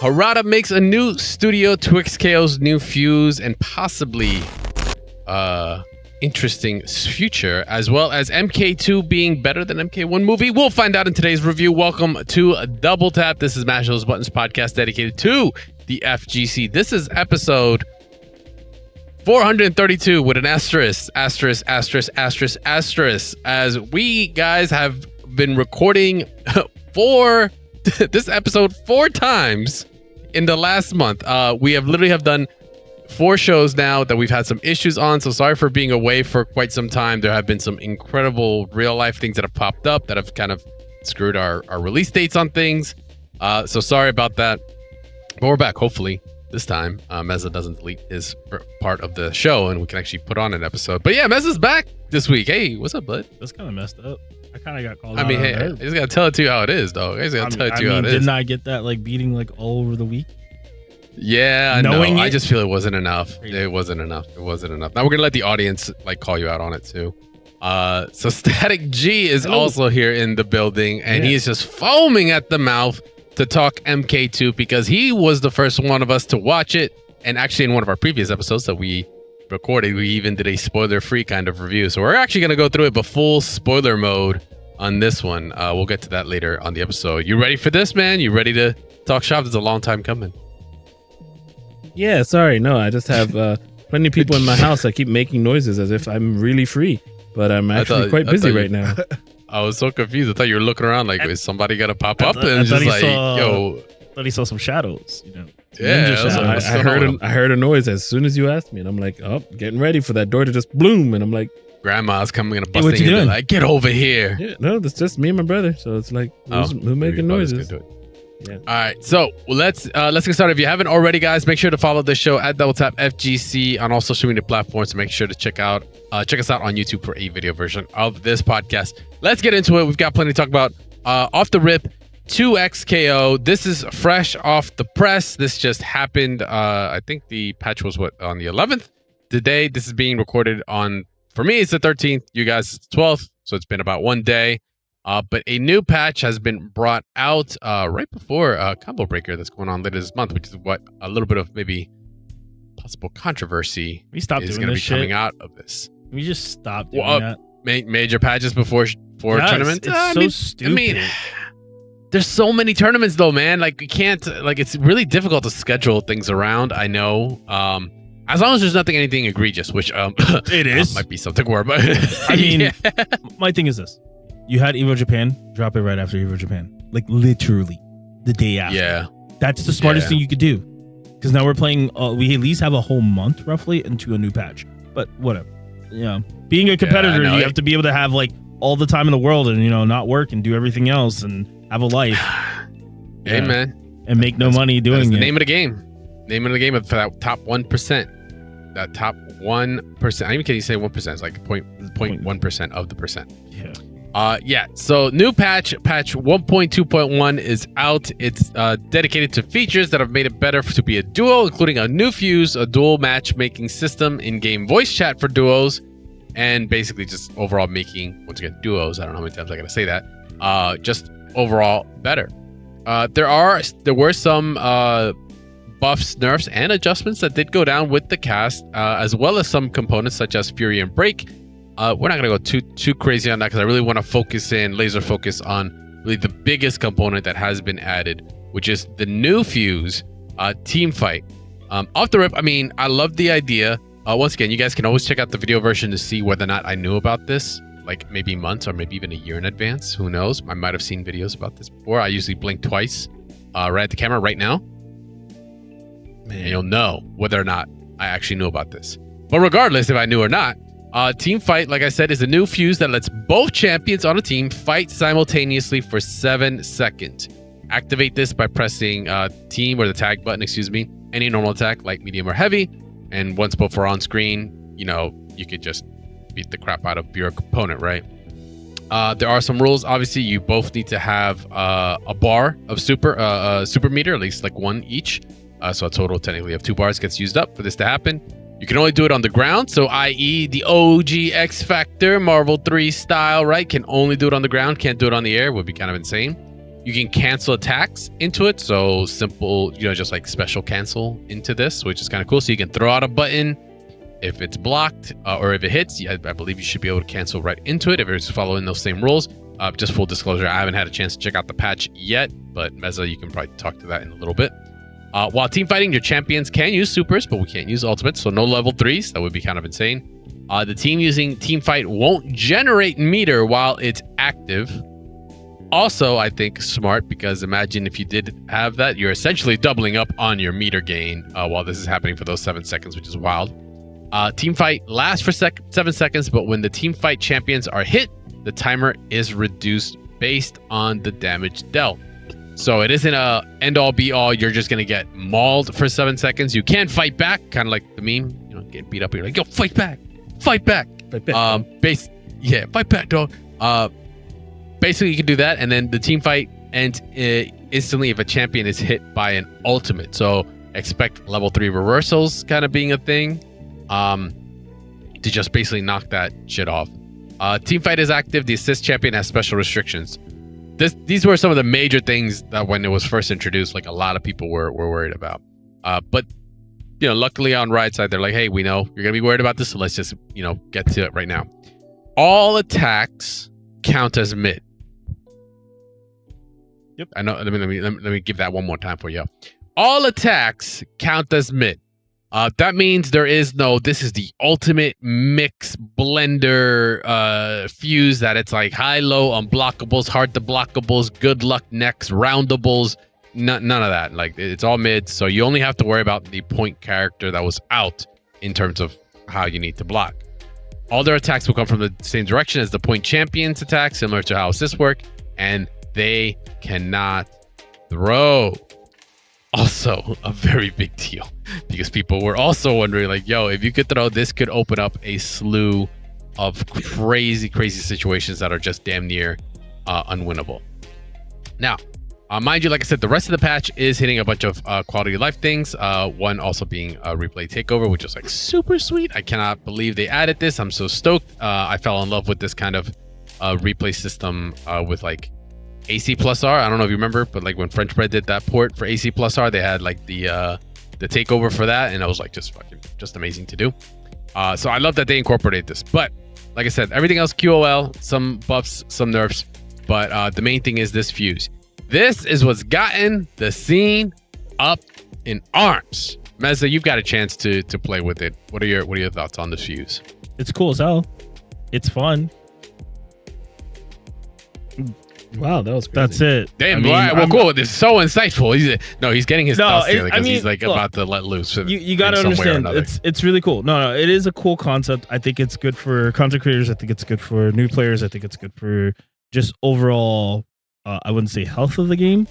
Harada makes a new studio, Twix KO's new fuse, and possibly interesting future, as well as MK2 being better than MK1 movie. We'll find out in today's review. Welcome to Double Tap. This is Mash Those Buttons podcast dedicated to the FGC. This is episode 432 with an asterisk, as we guys have been recording for this episode 4 times in the last month. We have literally done 4 shows now that we've had some issues on, so sorry for being away for quite some time. There have been some incredible real life things that have popped up that have kind of screwed our release dates on things, so sorry about that, but we're back. Hopefully this time Meza doesn't delete his part of the show and we can actually put on an episode. But yeah, Meza's back this week. Hey, what's up, bud? That's kind of messed up. I kind of got called out. I mean, hey, I just gotta tell it to you how it is, though. I just gotta tell it to you how it is. Didn't I get that like beating like all over the week? Yeah, no, I just feel it wasn't enough. It wasn't enough. Now we're gonna let the audience like call you out on it too. So Static G is also here in the building, and he is just foaming at the mouth to talk MK2 because he was the first one of us to watch it. And actually, in one of our previous episodes that we recorded, we even did a spoiler-free kind of review. So we're actually gonna go through it, but full spoiler mode on this one. We'll get to that later on the episode. You ready for this, man? You ready to talk shop? It's a long time coming. Yeah, sorry. No, I just have plenty of people in my house that keep making noises as if I'm really free, but I'm actually quite busy right now. I was so confused. I thought you were looking around like, is somebody gonna pop up? And just like, yo. I thought he saw some shadows, you know. Yeah, I heard a noise as soon as you asked me, and I'm like, oh, getting ready for that door to just bloom, and I'm like, grandma's coming and busting in, like, get over here. Yeah, no, it's just me and my brother, so it's like, who's making noises? Yeah. All right, so let's get started. If you haven't already, guys, make sure to follow the show at Double Tap FGC on all social media platforms. Make sure to check us out on YouTube for a video version of this podcast. Let's get into it. We've got plenty to talk about. Off the rip, 2XKO. This is fresh off the press. This just happened. I think the patch was on the 11th. Today, this is being recorded on. For me, it's the 13th. You guys, it's the 12th. So it's been about 1 day. But a new patch has been brought out right before Combo Breaker that's going on later this month, which is what a little bit of maybe possible controversy is going to be coming out of this. We just stopped doing that. Major patches before tournaments? It's so stupid. I mean, there's so many tournaments though, man. Like, you can't, like, it's really difficult to schedule things around. I know. As long as there's anything egregious, which it is. Might be something more, but I mean, my thing is this. You had Evo Japan, drop it right after Evo Japan. Like, literally, the day after. Yeah. That's the smartest thing you could do. Because now we're playing, we at least have a whole month, roughly, into a new patch. But whatever. Yeah. Being a competitor, you have to be able to have, like, all the time in the world and, you know, not work and do everything else and have a life. Hey, man. And make no money doing it. That's the name of the game. Name of the game for that top 1%. That top 1%. I even can't say 1%. It's like 0.1% of the percent. Yeah. So new patch 1.2.1 is out. It's dedicated to features that have made it better to be a duo, including a new fuse, a dual matchmaking system, in-game voice chat for duos, and basically just overall making, once again, duos. I don't know how many times I gotta say that. Just overall better. There were some buffs, nerfs, and adjustments that did go down with the cast, as well as some components such as Fury and Break. We're not going to go too crazy on that because I really want to laser focus on really the biggest component that has been added, which is the new fuse, team fight. Off the rip, I mean, I love the idea. Once again, you guys can always check out the video version to see whether or not I knew about this, like maybe months or maybe even a year in advance. Who knows? I might have seen videos about this before. I usually blink twice right at the camera right now. And you'll know whether or not I actually knew about this. But regardless, if I knew or not, team fight, like I said, is a new fuse that lets both champions on a team fight simultaneously for 7 seconds. Activate this by pressing team or the tag button, any normal attack, light, medium, or heavy. And once both are on screen, you know, you could just beat the crap out of your opponent, right? There are some rules. Obviously, you both need to have a bar of super meter, at least like one each. So a total technically of 2 bars gets used up for this to happen. You can only do it on the ground, so i.e. the OG X Factor Marvel 3 style, right? Can only do it on the ground, can't do it on the air, would be kind of insane. You can cancel attacks into it. So simple, just like special cancel into this, which is kind of cool. So you can throw out a button if it's blocked or if it hits. I believe you should be able to cancel right into it if it's following those same rules. Just full disclosure, I haven't had a chance to check out the patch yet, but Meza, you can probably talk to that in a little bit. While team fighting, your champions can use supers, but we can't use ultimates, so no level 3s. That would be kind of insane. The team using team fight won't generate meter while it's active. Also, I think smart, because imagine if you did have that, you're essentially doubling up on your meter gain while this is happening for those 7 seconds, which is wild. Team fight lasts for 7 seconds, but when the team fight champions are hit, the timer is reduced based on the damage dealt. So it isn't a end all be all. You're just gonna get mauled for 7 seconds. You can fight back, kind of like the meme. Get beat up. And you're like, yo, fight back, fight back. Fight back. Fight back, dog. Basically, you can do that, and then the team fight ends instantly if a champion is hit by an ultimate. So expect level 3 reversals kind of being a thing, to just basically knock that shit off. Team fight is active. The assist champion has special restrictions. These were some of the major things that when it was first introduced, like a lot of people were worried about. But luckily on Riot side, they're like, hey, we know you're gonna be worried about this, so let's just get to it right now. All attacks count as mid. Yep. I know. Let me give that one more time for you. All attacks count as mid. That means there is no, this is the ultimate mix blender fuse that it's like high-low, unblockables, hard-to-blockables, good luck next, roundables, none of that. Like, it's all mid, so you only have to worry about the point character that was out in terms of how you need to block. All their attacks will come from the same direction as the point champion's attack, similar to how assists work, and they cannot throw. Also a very big deal, because people were also wondering, like, yo, if you could throw, this could open up a slew of crazy situations that are just damn near unwinnable. Now, mind you, like I said, the rest of the patch is hitting a bunch of quality of life things. One also being a replay takeover, which is like super sweet. I cannot believe they added this. I'm so stoked. I fell in love with this kind of replay system with like AC plus R. I don't know if you remember, but like when French Bread did that port for AC plus R, they had like the takeover for that, and it was like just amazing to do. So I love that they incorporate this. But like I said, everything else QOL, some buffs, some nerfs, but the main thing is this fuse. This is what's gotten the scene up in arms. Meza, you've got a chance to play with it. What are your thoughts on this fuse? It's cool as hell. It's fun. Wow, that was crazy. That's it. Damn, well, cool. This is so insightful. He's getting his thoughts together because he's like about to let loose. You got to understand, it's really cool. No, it is a cool concept. I think it's good for content creators. I think it's good for new players. I think it's good for just overall, I wouldn't say health of the game,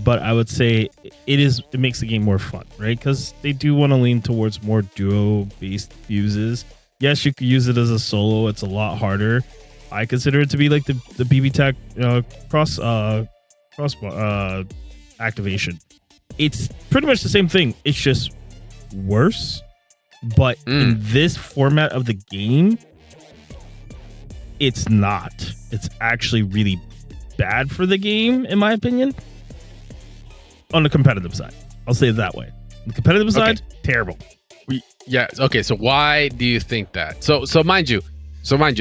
but I would say it makes the game more fun, right? Because they do want to lean towards more duo-based fuses. Yes, you could use it as a solo. It's a lot harder. I consider it to be like the BB Tech cross activation. It's pretty much the same thing. It's just worse. But in this format of the game, it's not. It's actually really bad for the game, in my opinion. On the competitive side, I'll say it that way. On the competitive side, terrible. Yeah. Okay. So why do you think that? So mind you,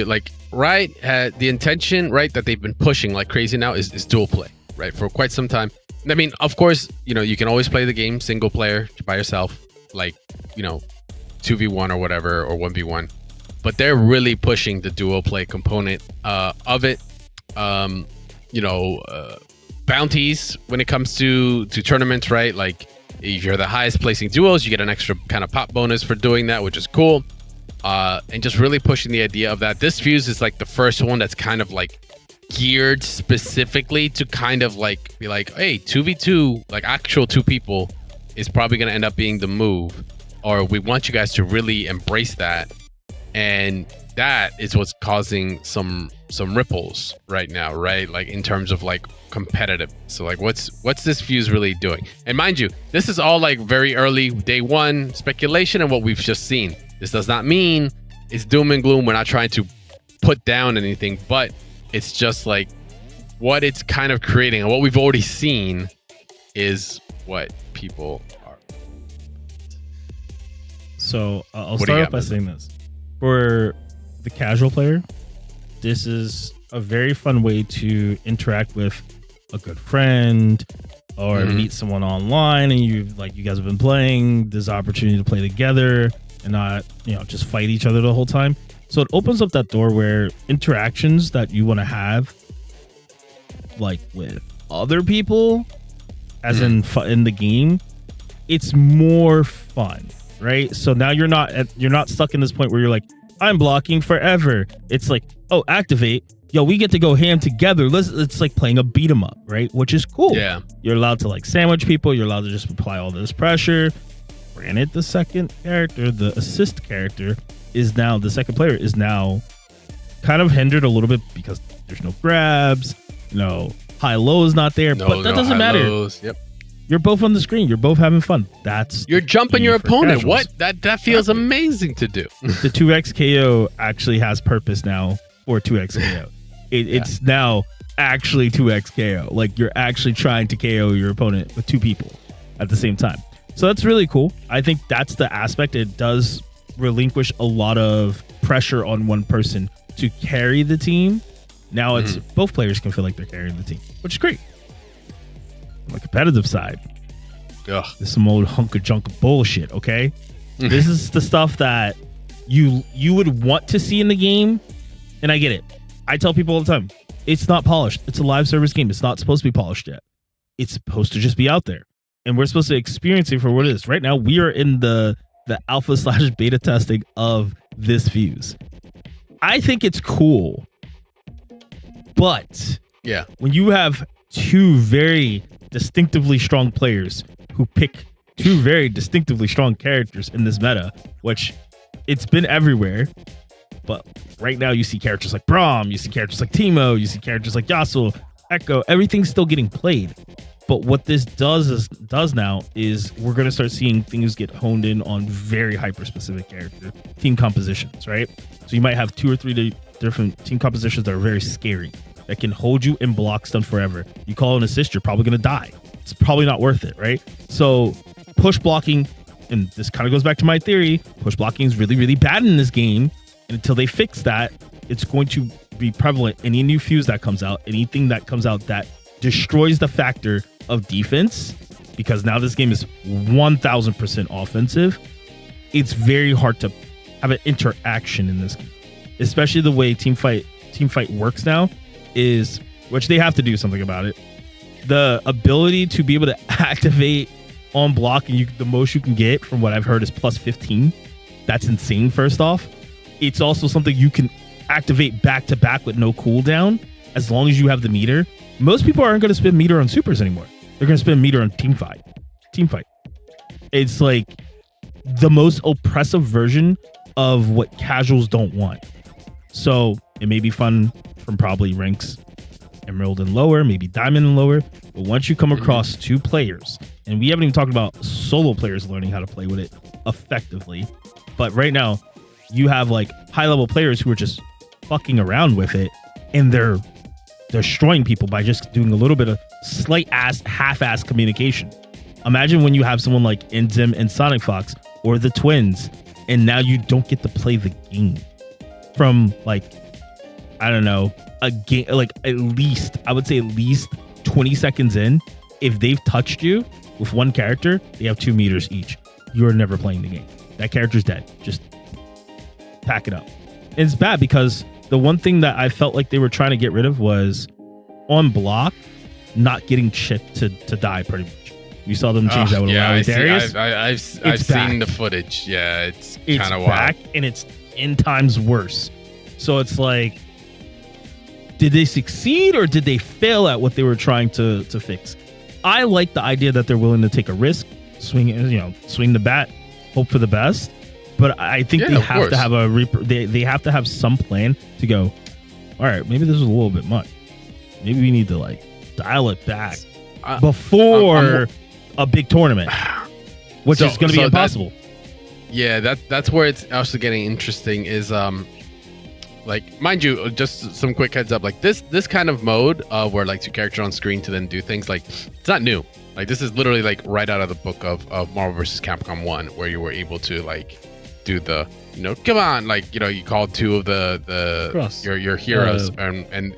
like, right, the intention, right, that they've been pushing like crazy now is dual play, right, for quite some time. I mean, of course, you can always play the game single player by yourself, like, 2v1 or whatever, or 1v1. But they're really pushing the dual play component of it. Bounties when it comes to tournaments, right? Like, if you're the highest placing duos, you get an extra kind of pop bonus for doing that, which is cool. And just really pushing the idea of that. This fuse is like the first one that's kind of like geared specifically to kind of like be like, hey, 2v2, like actual two people is probably going to end up being the move, or we want you guys to really embrace that. And that is what's causing some ripples right now, right? Like in terms of like competitive. So like what's this fuse really doing? And mind you, this is all like very early day one speculation and what we've just seen. This does not mean it's doom and gloom. We're not trying to put down anything, but it's just like what it's kind of creating and what we've already seen is what people are. So I'll start off by saying this. For the casual player, this is a very fun way to interact with a good friend or meet someone online, and you guys have been playing. There's opportunity to play together and not just fight each other the whole time. So it opens up that door where interactions that you want to have, like with other people, as in the game, it's more fun, right? So now you're not stuck in this point where you're like, I'm blocking forever. It's like, oh, activate. Yo, we get to go ham together. It's like playing a beat 'em up, right? Which is cool. Yeah. You're allowed to like sandwich people. You're allowed to just apply all this pressure. Granted, the second character, the assist character, the second player is now kind of hindered a little bit because there's no grabs, high-low is not there, but that doesn't matter. Yep. You're both on the screen. You're both having fun. You're jumping your opponent. Casuals. What? That feels amazing to do. The 2x KO actually has purpose now for 2x KO. It's now actually 2x KO. Like you're actually trying to KO your opponent with two people at the same time. So that's really cool. I think that's the aspect. It does relinquish a lot of pressure on one person to carry the team. Now it's both players can feel like they're carrying the team, which is great. On the competitive side, this is some old hunk of junk bullshit, okay? This is the stuff that you would want to see in the game, and I get it. I tell people all the time, it's not polished. It's a live service game. It's not supposed to be polished yet. It's supposed to just be out there, and we're supposed to experience it for what it is. Right now, we are in the alpha/beta testing of this Fuse. I think it's cool, but when you have two very distinctively strong players who pick two very distinctively strong characters in this meta, which it's been everywhere, but right now you see characters like Braum, you see characters like Teemo, you see characters like Yasuo, Echo, everything's still getting played. But what this does now is we're going to start seeing things get honed in on very hyper-specific character team compositions, right? So you might have 2 or 3 different team compositions that are very scary, that can hold you in block stun forever. You call an assist, you're probably going to die. It's probably not worth it, right? So push blocking, and this kind of goes back to my theory, push blocking is really, really bad in this game. And until they fix that, it's going to be prevalent. Any new Fuse that comes out, anything that comes out that destroys the factor of defense, because now this game is 1000% offensive, it's very hard to have an interaction in this game, especially the way team fight works now, is, which they have to do something about it, the ability to be able to activate on block, and the most you can get from what I've heard is plus 15. That's insane. First off, it's also something you can activate back to back with no cooldown as long as you have the meter. Most people aren't going to spend meter on supers anymore. They're going to spend meter on team fight. It's like the most oppressive version of what casuals don't want. So it may be fun from probably ranks Emerald and lower, maybe Diamond and lower. But once you come across two players, and we haven't even talked about solo players learning how to play with it effectively, but right now you have like high level players who are just fucking around with it, and they're destroying people by just doing a little bit of half-ass communication. Imagine when you have someone like Enzim and Sonic Fox or the twins, and now you don't get to play the game from like, I don't know, a game, like at least 20 seconds in. If they've touched you with one character, they have 2 meters each. You're never playing the game. That character's dead. Just pack it up. And it's bad because the one thing that I felt like they were trying to get rid of was on block, not getting shit to die pretty much. You saw them change that with Darius. I've seen the footage. Yeah, it's kind of back, and it's 10 times worse. So it's like, did they succeed or did they fail at what they were trying to fix? I like the idea that they're willing to take a risk, swing the bat, hope for the best. But I think they have to have they have to have some plan to go, all right, maybe this was a little bit much. Maybe we need to like dial it back before a big tournament, which is going to be impossible. That's where it's also getting interesting is like, mind you, just some quick heads up, like this kind of mode where like two characters on screen to then do things, like it's not new. Like this is literally like right out of the book of Marvel vs. Capcom 1, where you were able to like do the, you know, come on, like, you know, you called two of your heroes and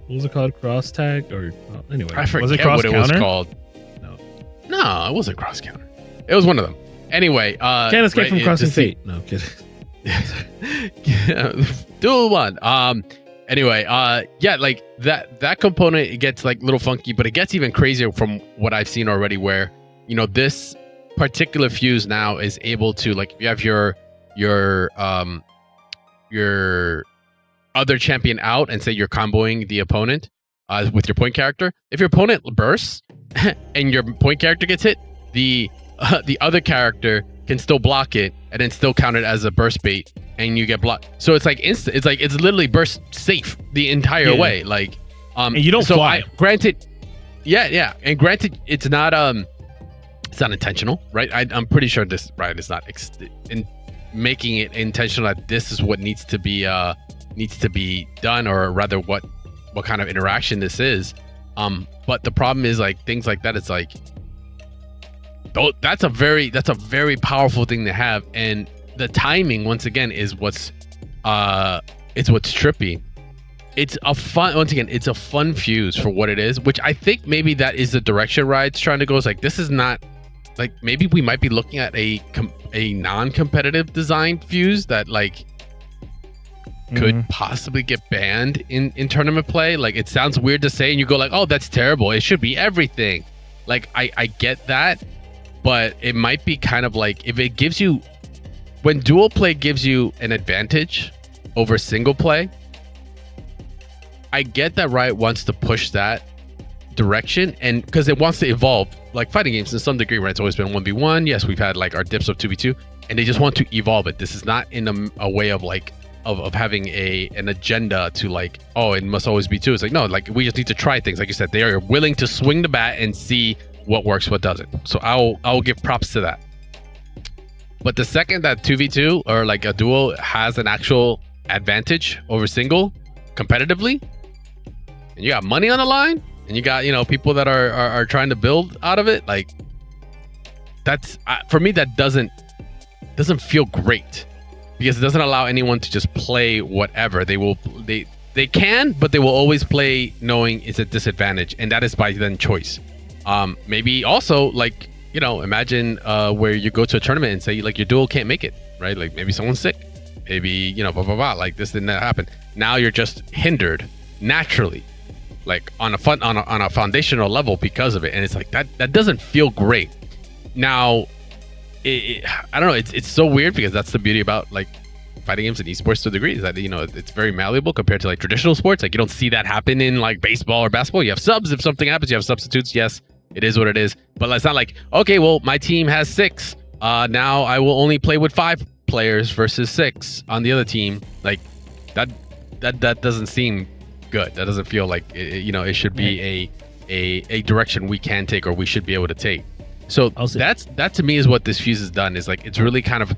what was it called? Cross tag or anyway? I forget Was it cross what it counter? was called. No, it wasn't cross counter. It was one of them. Anyway, Can't escape from crossing fate. No, I'm kidding. Dual one. Anyway, yeah, like that component, it gets like a little funky, but it gets even crazier from what I've seen already, where, you know, this particular fuse now is able to, like, if you have your other champion out and say you're comboing the opponent with your point character, if your opponent bursts and your point character gets hit, the other character can still block it and then still count it as a burst bait, and you get blocked. So it's like instant. It's like it's literally burst safe the entire way. Like, and you don't fly. Granted, yeah, and granted, it's not intentional, right? I'm pretty sure this Riot is not in making it intentional that this is what needs to be done, or rather, what kind of interaction this is. But the problem is, like, things like that. It's like, that's a very powerful thing to have, and the timing, once again, is what's trippy. It's a fun fuse for what it is, which I think maybe that is the direction Riot's trying to go. It's like, this is not, like, maybe we might be looking at a non-competitive design fuse that, like, could possibly get banned in tournament play. Like, it sounds weird to say, and you go like, oh, that's terrible, it should be everything. Like, I get that, but it might be kind of like, if it gives you, when dual play gives you an advantage over single play, I get that Riot wants to push that direction, and because it wants to evolve, like fighting games to some degree, right? It's always been 1v1. Yes, we've had like our dips of 2v2, and they just want to evolve it. This is not in a way of like of having an agenda to like, oh, it must always be 2. It's like, no, like, we just need to try things. Like you said, they are willing to swing the bat and see what works, what doesn't. So I'll give props to that. But the second that 2v2 or like a duo has an actual advantage over single competitively, and you got money on the line, and you got, you know, people that are trying to build out of it, like, that's for me, that doesn't feel great, because it doesn't allow anyone to just play whatever. They can, but they will always play knowing it's a disadvantage, and that is by then choice. Maybe also, like, you know, imagine where you go to a tournament and say, like, your duo can't make it, right? Like, maybe someone's sick, maybe, you know, blah blah blah, like, this didn't happen. Now you're just hindered naturally, like on a foundational level, because of it, and it's like that doesn't feel great. Now, I don't know. It's so weird, because that's the beauty about like fighting games and esports to a degree, is that, you know, it's very malleable compared to like traditional sports. Like, you don't see that happen in like baseball or basketball. You have subs if something happens. You have substitutes. Yes, it is what it is. But it's not like, okay, well, my team has 6. Now I will only play with 5 players versus 6 on the other team. Like, that doesn't seem good. That doesn't feel like you know, it should be a direction we can take, or we should be able to take. So that to me is what this fuse has done, is like, it's really kind of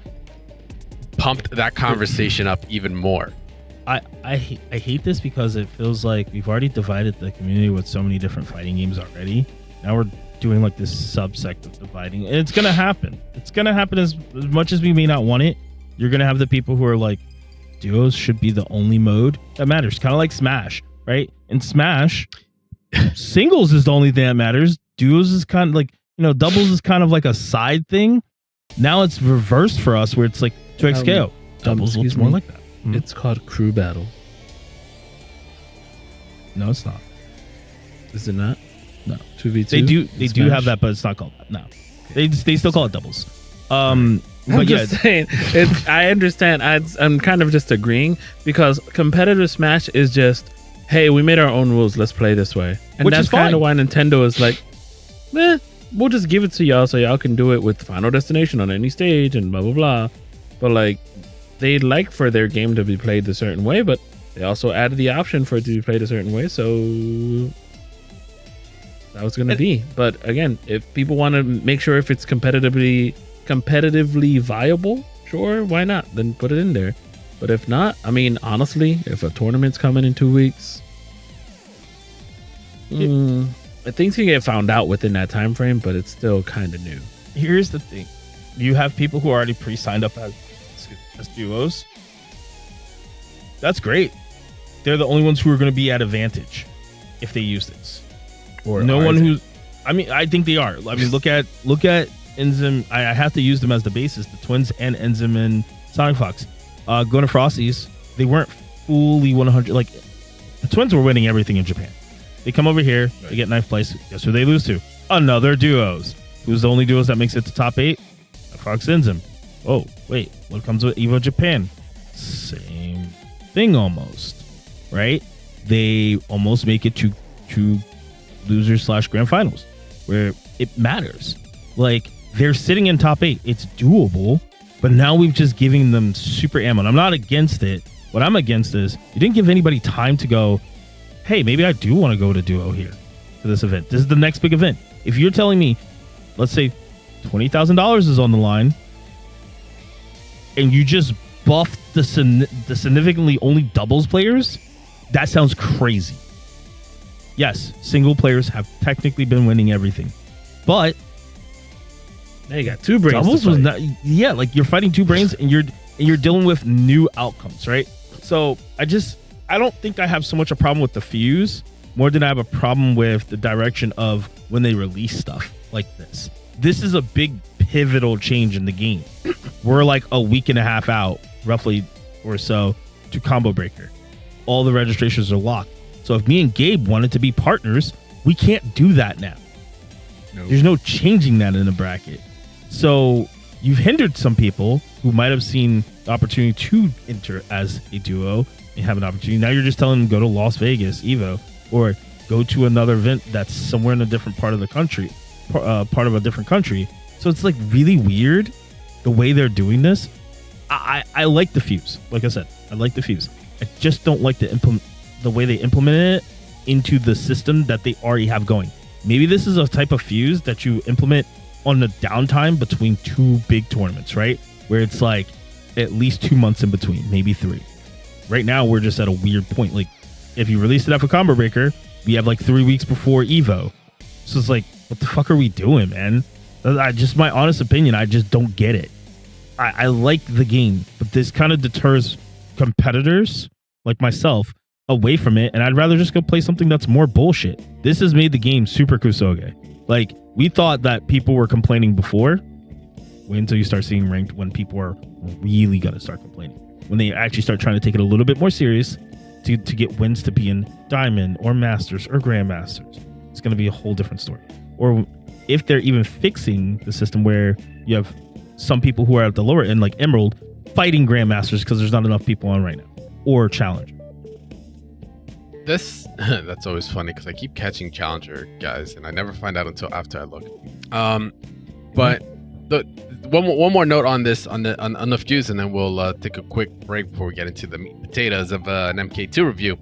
pumped that conversation up even more. I hate this, because it feels like we've already divided the community with so many different fighting games already. Now we're doing like this subsect of dividing, and it's gonna happen. It's gonna happen as much as we may not want it. You're gonna have the people who are like, duos should be the only mode that matters, kind of like Smash, right? In Smash, singles is the only thing that matters. Duos is kind of like, you know, doubles is kind of like a side thing. Now it's reversed for us, where it's like 2x KO. Doubles looks more like that. It's called crew battle. No, it's not. Is it not? No. 2v2. They do have that, but it's not called that. No, they still call it doubles. I'm just saying. I understand. I'm kind of just agreeing, because competitive Smash is just, hey, we made our own rules. Let's play this way, and which that's is fine. kind of why Nintendo is like, we'll just give it to y'all so y'all can do it with Final Destination on any stage and blah blah blah. But like, they like for their game to be played a certain way, but they also added the option for it to be played a certain way. So that was going to be. But again, if people want to make sure if it's competitively viable, sure, why not? Then put it in there. But if not, I mean, honestly, if a tournament's coming in 2 weeks, things can get found out within that time frame, but it's still kind of new. Here's the thing. You have people who are already pre-signed up as duos. That's great. They're the only ones who are going to be at advantage if they use this. Or no one who's... I mean, I think they are. I mean, look at Enzym. I have to use them as the basis. The Twins and Enzym and Sonic Fox. Going to Frosties, they weren't fully 100. Like, the Twins were winning everything in Japan. They come over here, they get ninth place. Guess who they lose to? Another duos. Who's the only duos that makes it to top 8? Fox Enzym. Oh, wait. What comes with Evo Japan? Same thing almost. Right? They almost make it to losers / grand finals where it matters. Like, they're sitting in top 8. It's doable, but now we've just given them super ammo. And I'm not against it. What I'm against is you didn't give anybody time to go, hey, maybe I do want to go to duo here for this event. This is the next big event. If you're telling me, let's say $20,000 is on the line, and you just buffed the significantly only doubles players, that sounds crazy. Yes, single players have technically been winning everything, but they got 2 brains. Doubles was not, yeah, like you're fighting 2 brains, and you're dealing with new outcomes, right? So I don't think I have so much a problem with the fuse more than I have a problem with the direction of when they release stuff like this. This is a big pivotal change in the game. We're like a week and a half out, roughly or so, to Combo Breaker. All the registrations are locked. So if me and Gabe wanted to be partners, we can't do that now. Nope. There's no changing that in the bracket. So you've hindered some people who might have seen the opportunity to enter as a duo and have an opportunity. Now you're just telling them go to Las Vegas, Evo, or go to another event that's somewhere in a different part of the country, part of a different country. So it's like really weird the way they're doing this. I like the fuse. Like I said, I like the fuse. I just don't like the way they implemented it into the system that they already have going. Maybe this is a type of fuse that you implement on the downtime between 2 big tournaments, right? Where it's like at least 2 months in between, maybe 3. Right now, we're just at a weird point. Like, if you release it after Combo Breaker, we have like 3 weeks before Evo. So it's like, what the fuck are we doing, man? My honest opinion, I just don't get it. I like the game, but this kind of deters competitors like myself away from it, and I'd rather just go play something that's more bullshit. This has made the game super kusoge. Like, we thought that people were complaining before. Wait until you start seeing ranked when people are really going to start complaining. When they actually start trying to take it a little bit more serious to get wins to be in Diamond or Masters or Grandmasters. It's going to be a whole different story. Or if they're even fixing the system where you have some people who are at the lower end, like Emerald, fighting Grandmasters because there's not enough people on right now. Or Challenger. That's always funny because I keep catching Challenger guys and I never find out until after I look. But one more note on this on the fuse, and then we'll take a quick break before we get into the meat and potatoes of an MK2 review.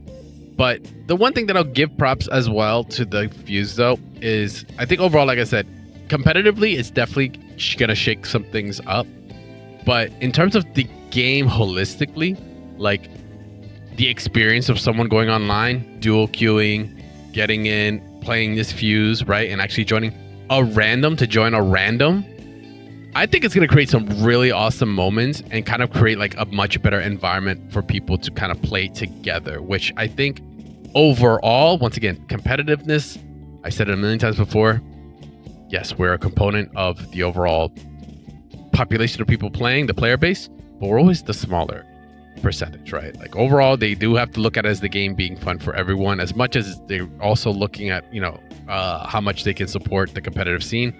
But the one thing that I'll give props as well to the fuse though is I think overall, like I said, competitively it's definitely gonna shake some things up. But in terms of the game holistically, like the experience of someone going online, dual queuing, getting in, playing this fuse, right, and actually joining a random to join a random, I think it's going to create some really awesome moments and kind of create like a much better environment for people to kind of play together, which I think overall, once again, competitiveness, I said it a million times before, yes, we're a component of the overall population of people playing, the player base, but we're always the smaller percentage, right? Like overall, they do have to look at it as the game being fun for everyone, as much as they're also looking at, how much they can support the competitive scene.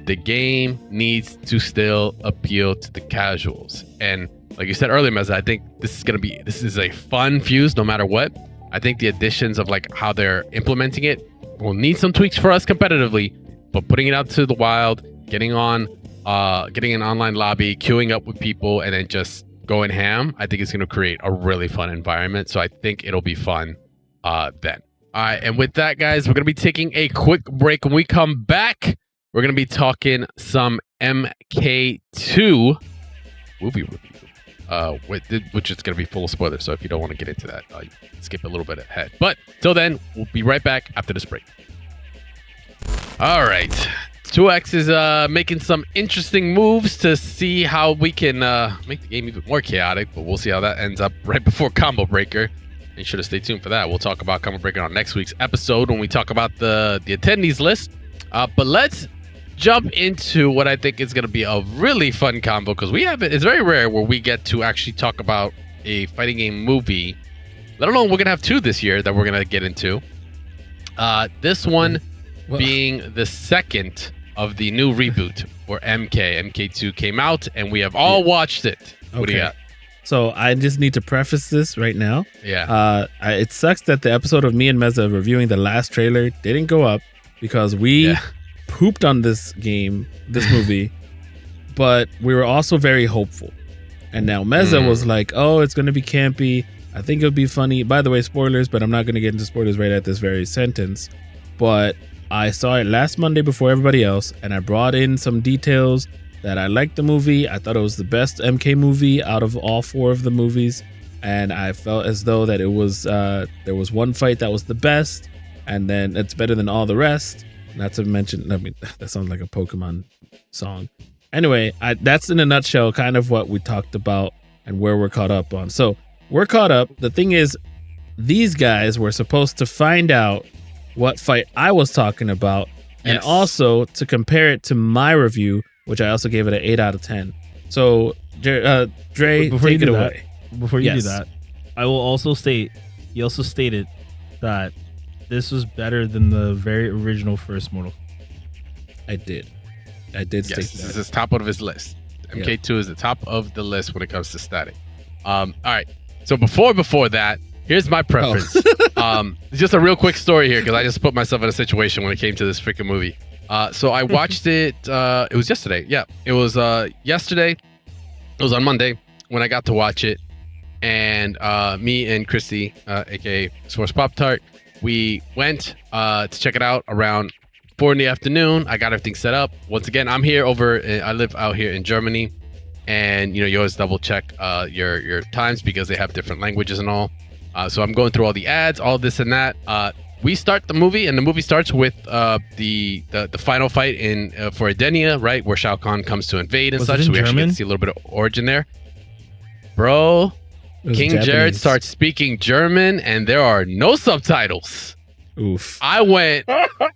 The game needs to still appeal to the casuals. And like you said earlier, Meza, I think this is a fun fuse no matter what. I think the additions of like how they're implementing it will need some tweaks for us competitively, but putting it out to the wild, getting an online lobby, queuing up with people, and then just going ham, I think it's going to create a really fun environment. So I think it'll be fun then. All right. And with that, guys, we're going to be taking a quick break. When we come back, we're going to be talking some MK2 movie review. which is going to be full of spoilers. So if you don't want to get into that, you can skip a little bit ahead. But till then, we'll be right back after this break. All right. 2X is making some interesting moves to see how we can make the game even more chaotic, but we'll see how that ends up right before Combo Breaker. And you should have stayed tuned for that. We'll talk about Combo Breaker on next week's episode when we talk about the attendees list. But let's jump into what I think is going to be a really fun combo, because it's very rare where we get to actually talk about a fighting game movie, let alone we're going to have 2 this year that we're going to get into. This one being the second of the new reboot for MK. MK2 came out and we have all watched it. What do you got? So I just need to preface this right now. Yeah. It sucks that the episode of me and Meza reviewing the last trailer didn't go up because we pooped on this movie, but we were also very hopeful. And now Meza was like, oh, it's going to be campy. I think it'll be funny. By the way, spoilers, but I'm not going to get into spoilers right at this very sentence. But I saw it last Monday before everybody else, and I brought in some details that I liked the movie. I thought it was the best MK movie out of all 4 of the movies, and I felt as though that it was there was one fight that was the best, and then it's better than all the rest. Not to mention, I mean, that sounds like a Pokemon song. Anyway, that's in a nutshell kind of what we talked about and where we're caught up on. So we're caught up. The thing is, these guys were supposed to find out what fight I was talking about, and also to compare it to my review, which I also gave it an 8 out of 10. So, Dre, take it away. Before you do that, I will also state, he also stated that this was better than the very original first Mortal. I did state that. This is top of his list. MK2 is the top of the list when it comes to static. All right. So before that, here's my preference. Just a real quick story here, because I just put myself in a situation when it came to this freaking movie. So I watched it. It was yesterday. Yeah, it was yesterday. It was on Monday when I got to watch it. And me and Christy, aka Source Pop Tart, we went to check it out around 4 in the afternoon. I got everything set up. Once again, I'm here I live out here in Germany. And you always double check your times because they have different languages and all. So I'm going through all the ads, all this and that. We start the movie, and the movie starts with the final fight for Edenia, right, where Shao Kahn comes to invade and such. So we actually get to see a little bit of origin there. Bro, King Japanese. Jared starts speaking German, and there are no subtitles. Oof. I went,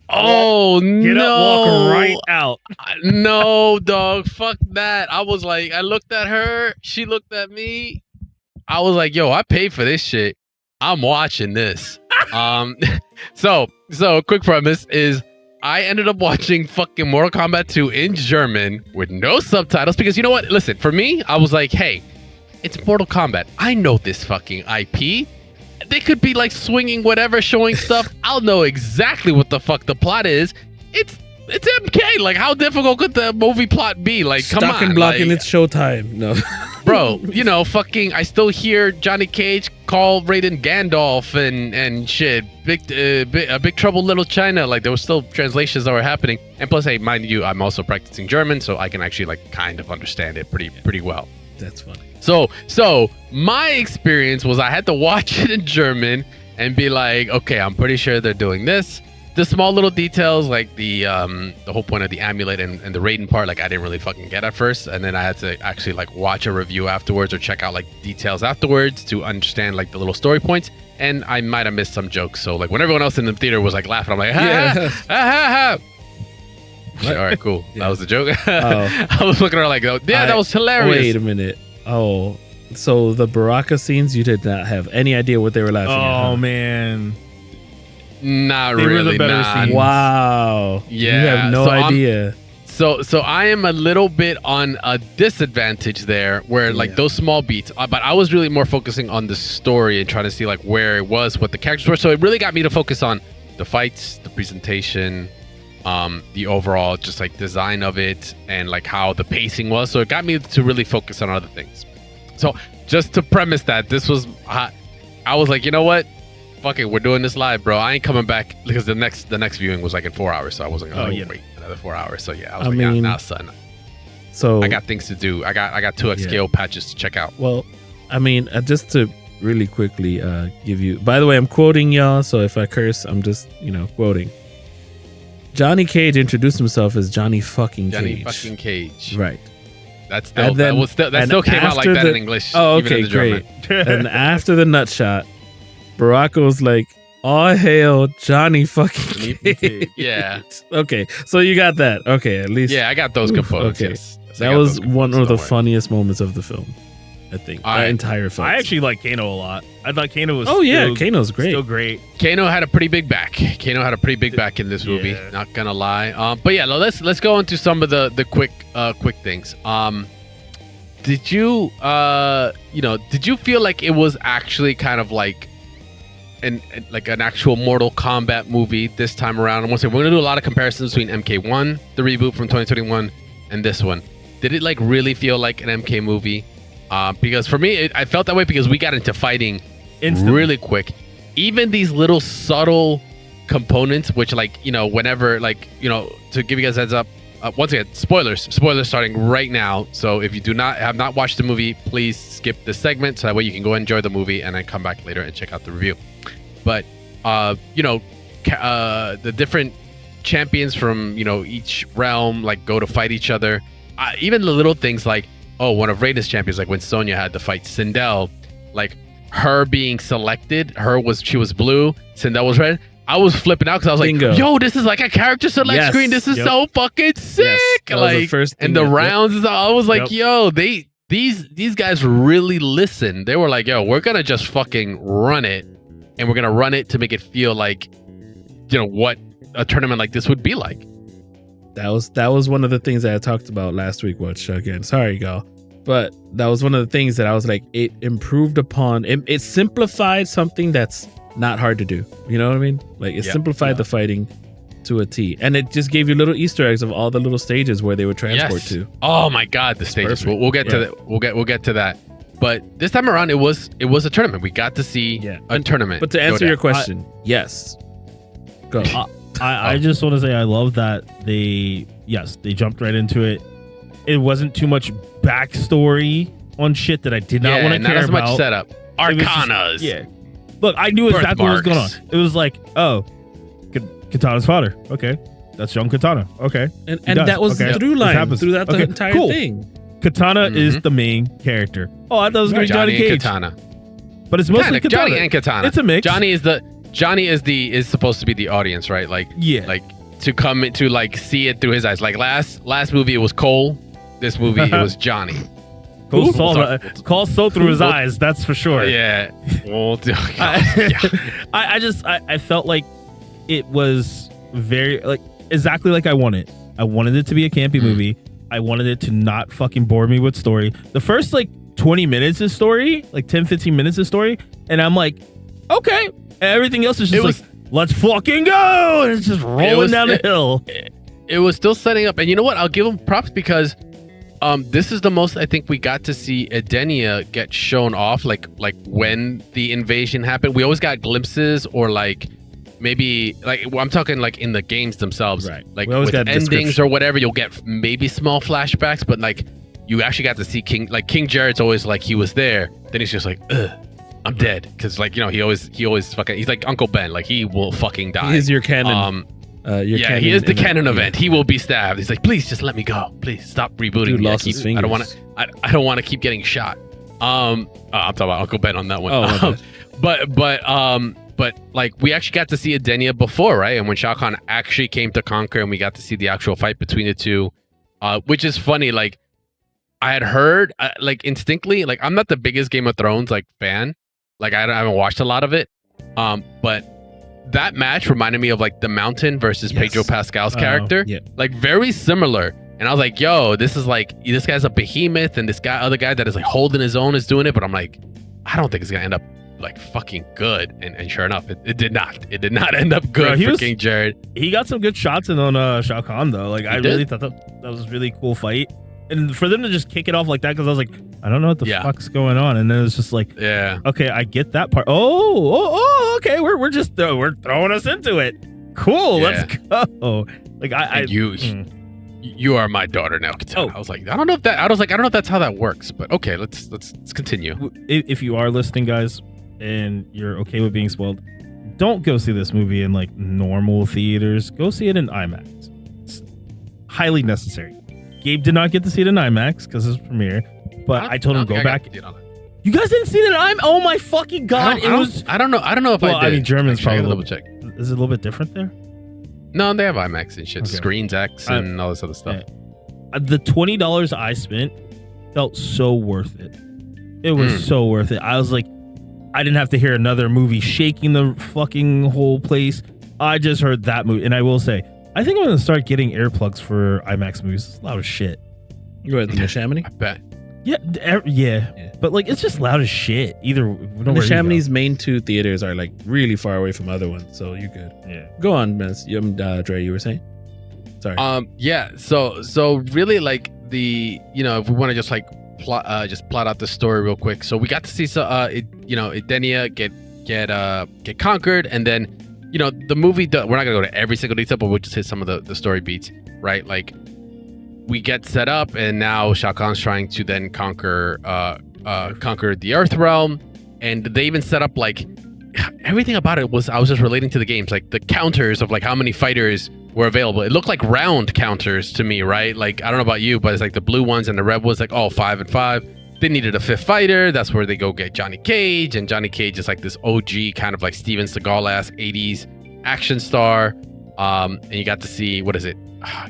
oh no. Get up, walk right out. No, dog, fuck that. I was like, I looked at her, she looked at me. I was like, yo, I paid for this shit. I'm watching this. So quick premise is I ended up watching fucking Mortal Kombat 2 in German with no subtitles because you know what? Listen, for me, I was like, hey, it's Mortal Kombat. I know this fucking IP. They could be like swinging whatever, showing stuff. I'll know exactly what the fuck the plot is. It's MK. Like, how difficult could the movie plot be? Like, come on. Stock and blocking, it's showtime. No. Bro, fucking, I still hear Johnny Cage call Raiden Gandalf and shit. Big Trouble Little China. Like, there was still translations that were happening. And plus, hey, mind you, I'm also practicing German, so I can actually like kind of understand it pretty well. That's funny. So my experience was I had to watch it in German and be like, okay, I'm pretty sure they're doing this. The small little details, like the whole point of the amulet and the Raiden part, like I didn't really fucking get at first, and then I had to actually like watch a review afterwards or check out like details afterwards to understand like the little story points. And I might have missed some jokes. So like when everyone else in the theater was like laughing, I'm like, ha. All right, cool. That was the joke. I was looking at her like, that was hilarious. Wait a minute. Oh, so the Baraka scenes, you did not have any idea what they were laughing at. Oh man. Not they really. Were the better scenes. Wow. Yeah. You have no idea. So I am a little bit on a disadvantage there where like those small beats, but I was really more focusing on the story and trying to see like where it was, what the characters were. So it really got me to focus on the fights, the presentation, the overall just like design of it and like how the pacing was. So it got me to really focus on other things. So just to premise that this was, I was like, you know what? Fuck it, we're doing this live, bro. I ain't coming back because the next viewing was like in 4 hours, so I wasn't gonna wait another 4 hours. So yeah, I was nah, son. So I got things to do. I got 2x KO patches to check out. Well, I mean, just to really quickly give you. By the way, I'm quoting y'all, so if I curse, I'm just quoting. Johnny Cage introduced himself as Johnny fucking Cage. Johnny fucking Cage. Right. That's still that still came out like that in English. Oh, even okay, in the great. German. And after the nut shot, Baracko's like, "All hail Johnny fucking Cage." Yeah. Okay, so you got that. Okay, at least. Yeah, I got those components. Okay. Yes. That was one of the funniest moments of the film. I think the entire film. I actually like Kano a lot. I thought Kano was. Kano's great. Still great. Kano had a pretty big back. Kano had a pretty big back in this movie. Not gonna lie. But yeah, let's go into some of the quick things. Did you did you feel like it was actually kind of like an actual Mortal Kombat movie this time around? I'm gonna say we're gonna do a lot of comparisons between MK1, the reboot from 2021, and this one. Did it like really feel like an MK movie? Because for me, I felt that way because we got into fighting really quick. Even these little subtle components, which whenever to give you guys a heads up, once again, spoilers starting right now. So if you have not watched the movie, please skip this segment so that way you can go enjoy the movie and then come back later and check out the review. But the different champions from each realm go to fight each other. Even the little things like, one of Raiden's champions, like when Sonya had to fight Sindel, like her being selected, she was blue, Sindel was red. I was flipping out because I was Bingo. like, yo, this is like a character select screen. This is so fucking sick. The first thing the rounds, I was like, yo, these guys really listen. They were like, yo, we're gonna just fucking run it, and we're gonna run it to make it feel like what a tournament like this would be like. That was one of the things that I talked about last week. Again, sorry, y'all, but that was one of the things that I was like, it improved upon. It simplified something that's not hard to do. You know what I mean? Like it simplified the fighting to a T, and it just gave you little Easter eggs of all the little stages where they would transport to. Oh my God, the stages. We'll get to that. We'll get to that. But this time around, it was a tournament. We got to see a tournament. But to answer your question, yes, go. I just want to say I love that they jumped right into it. It wasn't too much backstory on shit that I did not want to care about. Not as much setup. Arcanas. Look, I knew exactly what was going on. It was like, Katana's father. Okay. That's young Katana. Okay. And that was the through line throughout the entire thing. Katana is the main character. Oh, I thought it was going to be Johnny Cage. And Katana. But it's mostly Katana. Johnny and Katana. It's a mix. Johnny is supposed to be the audience, right? To come to see it through his eyes. Like last movie it was Cole. This movie it was Johnny. Cole saw through his eyes, that's for sure. Yeah. I felt like it was very exactly like I wanted. I wanted it to be a campy movie. I wanted it to not fucking bore me with story. The first 20 minutes of story, 10-15 minutes of story, and I'm like, okay. Everything else is just let's fucking go. And it's just rolling down the hill. It was still setting up. And you know what? I'll give them props because this is the most I think we got to see Edenia get shown off, like when the invasion happened. We always got glimpses or maybe I'm talking in the games themselves. Right. We always got endings or whatever, you'll get maybe small flashbacks, but you actually got to see King Jared's always he was there. Then he's just like, ugh. I'm dead because he always fucking he's like Uncle Ben, he will fucking die. He's your canon. He is the canon event. He will be stabbed. He's like, please just let me go. Please stop rebooting. Dude lost his fingers. I don't want to keep getting shot. I'm talking about Uncle Ben on that one. But we actually got to see Edenia before, right? And when Shao Kahn actually came to conquer, and we got to see the actual fight between the two, which is funny. I had heard instinctively, I'm not the biggest Game of Thrones fan. I haven't watched a lot of it. But that match reminded me of the Mountain versus Pedro Pascal's character. Very similar. And I was like, yo, this is this guy's a behemoth, and this other guy that is holding his own is doing it. But I'm like, I don't think it's gonna end up fucking good. And sure enough, it did not. It did not end up good for King Jared. He got some good shots in on Shao Kahn though. I really thought that was a really cool fight. And for them to just kick it off like that, because I was like, I don't know what the fuck's going on, and then it was just okay, I get that part. Okay, we're just we're throwing us into it. Cool, let's go. You are my daughter now, Katana. Oh. I was like, I don't know if that's how that works, but okay, let's continue. If you are listening, guys, and you're okay with being spoiled, don't go see this movie in like normal theaters. Go see it in IMAX. It's highly necessary. Gabe did not get to see it in IMAX because it's premiere, but I told him go back. You guys didn't see it in IMAX? Oh my fucking god! I don't know if I did. I mean, German's Actually, probably double check. Is it a little bit different there? No, they have IMAX and shit, Okay. Screens X and all this other stuff. The $20 I spent felt so worth it. It was so worth it. I was like, I didn't have to hear another movie shaking the fucking whole place. I just heard that movie, and I will say, I think I'm gonna start getting earplugs for IMAX movies. It's loud as shit. You were at the Chamonix? I bet. Yeah, but like it's just loud as shit. The Chamonix main 2 theaters are like really far away from other ones, so you're good. Yeah. Go on, man. Dre, you were saying? Sorry. Yeah. So really, like if we want to just like plot out the story real quick. So we got to see Edenia get conquered, and then the movie. We're not gonna go to every single detail, but we'll just hit some of the story beats, right? Like we get set up, and now Shao Kahn's trying to then conquer the Earth realm, and they even set up like everything about it was I was just relating to the games, like the counters of like how many fighters were available. It looked like round counters to me, right? Like I don't know about you, but it's like the blue ones and the red ones, like 5 and 5. They needed a 5th fighter. That's where they go get Johnny Cage, and Johnny Cage is like this OG kind of like Steven Seagal-esque 80s action star. And you got to see, what is it?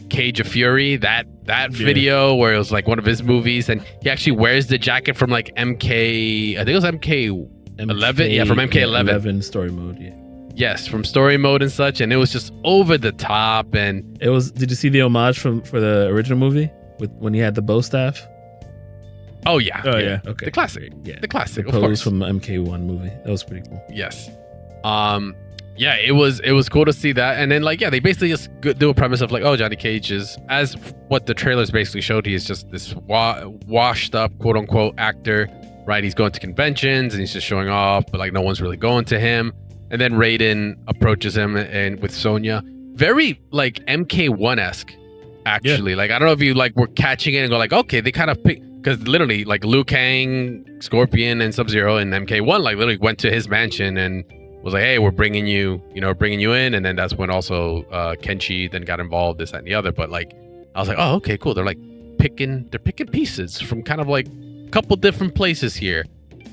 Cage of Fury, that video where it was like one of his movies, and he actually wears the jacket from like MK, I think it was MK11. Yeah, from MK11. 11 story mode, yeah. Yes, from story mode and such, and it was just over the top. And it was. Did you see the homage for the original movie when he had the bow staff? Oh yeah. Okay. The classic. Yeah. The classic. The of course. pose from the MK1 movie. That was pretty cool. Yes. Yeah, it was cool to see that. And then like, yeah, they basically just do a premise of like, oh, Johnny Cage is, as what the trailers basically showed, he is just this washed up, quote unquote, actor, right? He's going to conventions and he's just showing off, but like no one's really going to him. And then Raiden approaches him and with Sonya, very like MK1-esque, actually. Yeah. Like I don't know if you like were catching it and go like, okay, they kind of pick, because literally like Liu Kang, Scorpion, and Sub-Zero and MK1 like literally went to his mansion and was like, hey, we're bringing you in. And then that's when also Kenshi then got involved, this, that, and the other. But like, I was like, oh, okay, cool. They're like picking pieces from kind of like a couple different places here.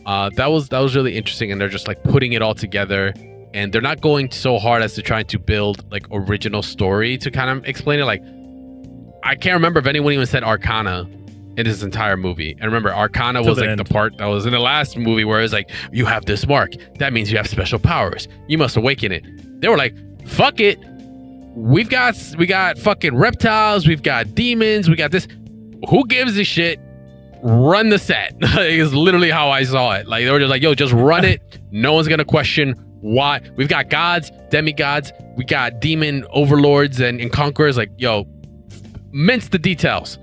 That was really interesting. And they're just like putting it all together, and they're not going so hard as to trying to build like original story to kind of explain it. Like, I can't remember if anyone even said Arcana in this entire movie. And remember, Arcana was like the part that was in the last movie where it's like, you have this mark, that means you have special powers, you must awaken it. They were like, fuck it, we got fucking reptiles, we've got demons, we got this, who gives a shit, run the set. It's literally how I saw it. Like they were just like, yo, just run it, no one's gonna question why. We've got gods, demigods, we got demon overlords and conquerors. Like, yo, mince the details,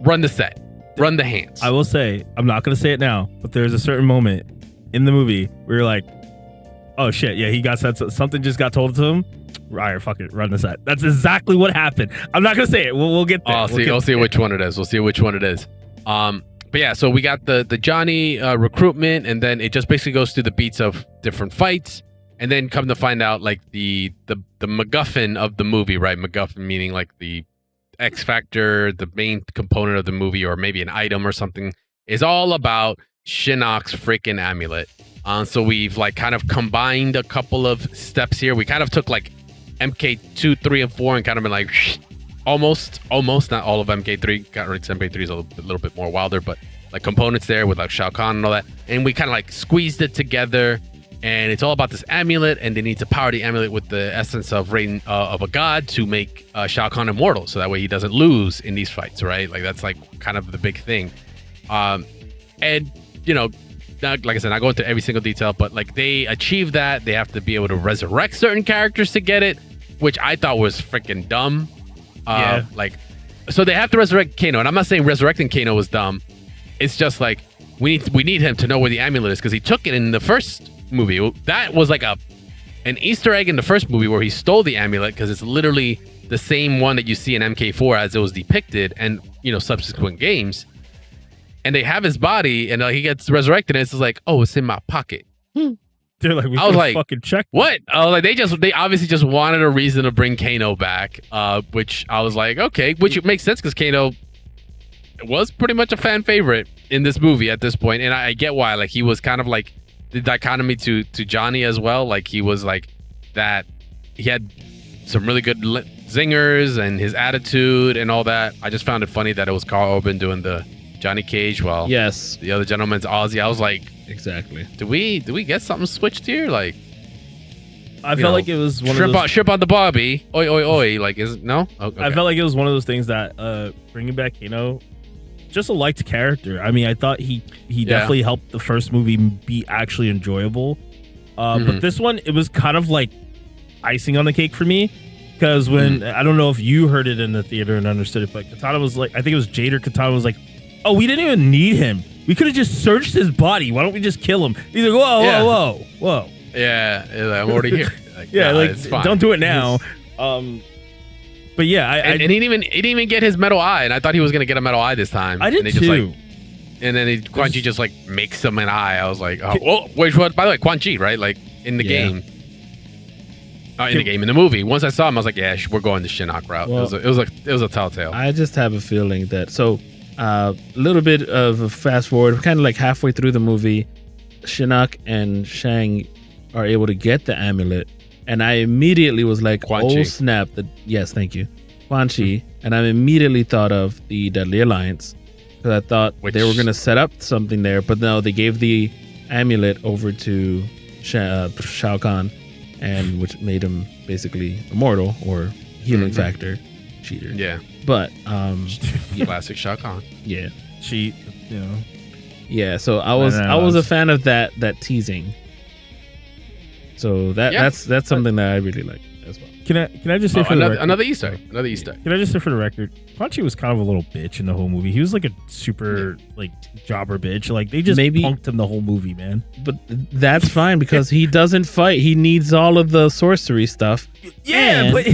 run the set, run the hands. I will say, I'm not going to say it now, but there's a certain moment in the movie where you're like, oh shit, yeah, he got set, something just got told to him. Right, fuck it, run the set. That's exactly what happened. I'm not going to say it. We'll get there. We'll see which one it is. We'll see which one it is. But yeah, so we got the Johnny recruitment, and then it just basically goes through the beats of different fights, and then come to find out like the MacGuffin of the movie, right? MacGuffin meaning like the X factor, the main component of the movie, or maybe an item or something, is all about Shinnok's freaking amulet. So we've like kind of combined a couple of steps here. We kind of took like MK2, 3, and 4 and kind of been like almost not all of MK3. Got rid of MK3 is a little bit more wilder, but like components there with like Shao Kahn and all that. And we kind of like squeezed it together. And it's all about this amulet, and they need to power the amulet with the essence of Raiden, of a god, to make Shao Kahn immortal, so that way he doesn't lose in these fights, right? Like that's like kind of the big thing. And like I said, not going into every single detail, but like they achieve that. They have to be able to resurrect certain characters to get it, which I thought was freaking dumb. Yeah. Like, so they have to resurrect Kano, and I'm not saying resurrecting Kano was dumb. It's just like we need him to know where the amulet is, because he took it in the first movie. That was like an Easter egg in the first movie where he stole the amulet, because it's literally the same one that you see in MK4 as it was depicted, and subsequent games. And they have his body, and he gets resurrected, and it's just like, oh, it's in my pocket. They're like, we I was like, fucking check. What? I was like, they obviously just wanted a reason to bring Kano back, which I was like, okay, which makes sense because Kano was pretty much a fan favorite in this movie at this point, and I get why. Like, he was kind of like the dichotomy to Johnny as well. Like, he was like that. He had some really good zingers and his attitude and all that. I just found it funny that it was Carl Urban doing the Johnny Cage while the other gentleman's Ozzy. I was like, exactly. Do we get something switched here? Like, I felt like it was one of those... Shrimp on the Barbie. Oi, oi, oi. Like, is it... No? Oh, okay. I felt like it was one of those things that bringing back Kano, just a liked character. I mean, I thought he definitely helped the first movie be actually enjoyable. But this one, it was kind of like icing on the cake for me. Because when, I don't know if you heard it in the theater and understood it, but Katana was like, I think it was Jade or Katana was like, oh, we didn't even need him. We could have just searched his body. Why don't we just kill him? He's like, whoa. Yeah, I'm already here. Like, it's fine. Don't do it now. But yeah, and he didn't even get his metal eye, and I thought he was gonna get a metal eye this time. I did and too. And then Quan Chi just like makes him an eye. I was like, oh, which one? By the way, Quan Chi, right? Like in the game. In the movie. Once I saw him, I was like, yeah, we're going the Shinnok route. Well, it was a telltale. I just have a feeling that a little bit of a fast forward, kind of like halfway through the movie, Shinnok and Shang are able to get the amulet, and I immediately was like, oh snap! Yes, thank you, Quan Chi, and I immediately thought of the Deadly Alliance because I thought they were gonna set up something there, but no, they gave the amulet over to Shao Kahn, and which made him basically immortal or healing factor cheater. Yeah. But classic Shao Kahn. Yeah. Cheat, Yeah, so I was a fan of that teasing. So that's something that I really like as well. Can I just say for another Easter egg? Another Easter egg. Can I just say for the record, Quan Chi was kind of a little bitch in the whole movie. He was like a super like jobber bitch. Like they just punked him the whole movie, man. But that's fine because he doesn't fight. He needs all of the sorcery stuff. Yeah, but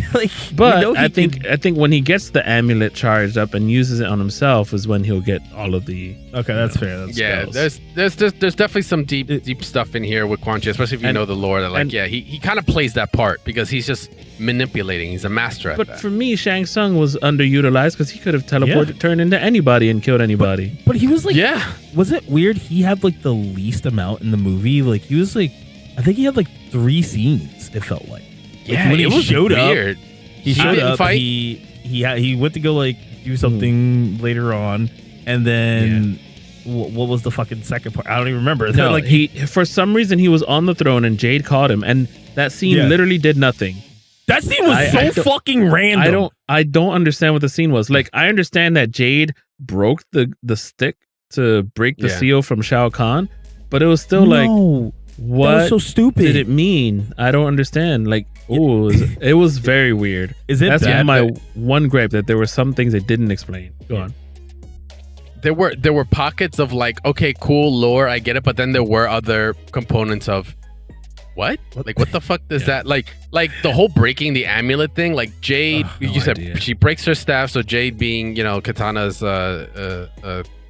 I think when he gets the amulet charged up and uses it on himself is when he'll get all of the. Okay, that's fair. Spells. There's definitely some deep stuff in here with Quan Chi, especially if you know the lore. That he kind of plays that part because he's just manipulating. He's a master at that. But for me, Shang Tsung was underutilized because he could have teleported, turned into anybody and killed anybody. But he was like, was it weird? He had like the least amount in the movie. Like he was like, I think he had like 3 scenes. It felt like. Yeah, when he showed weird. He showed up. Fight. He went to go like do something later on, and then what was the fucking second part? I don't even remember. No, like he for some reason he was on the throne and Jade caught him, and that scene literally did nothing. That scene was fucking random. I don't understand what the scene was. Like I understand that Jade broke the stick to break the seal from Shao Kahn, but it was still like what that was so stupid. Did it mean? I don't understand. Like, it was very weird. That's my one gripe, that there were some things they didn't explain. Go on. There were pockets of like, okay, cool lore, I get it, but then there were other components of what? Like, what the fuck does that like the whole breaking the amulet thing? Like Jade, you said she breaks her staff, so Jade being Katana's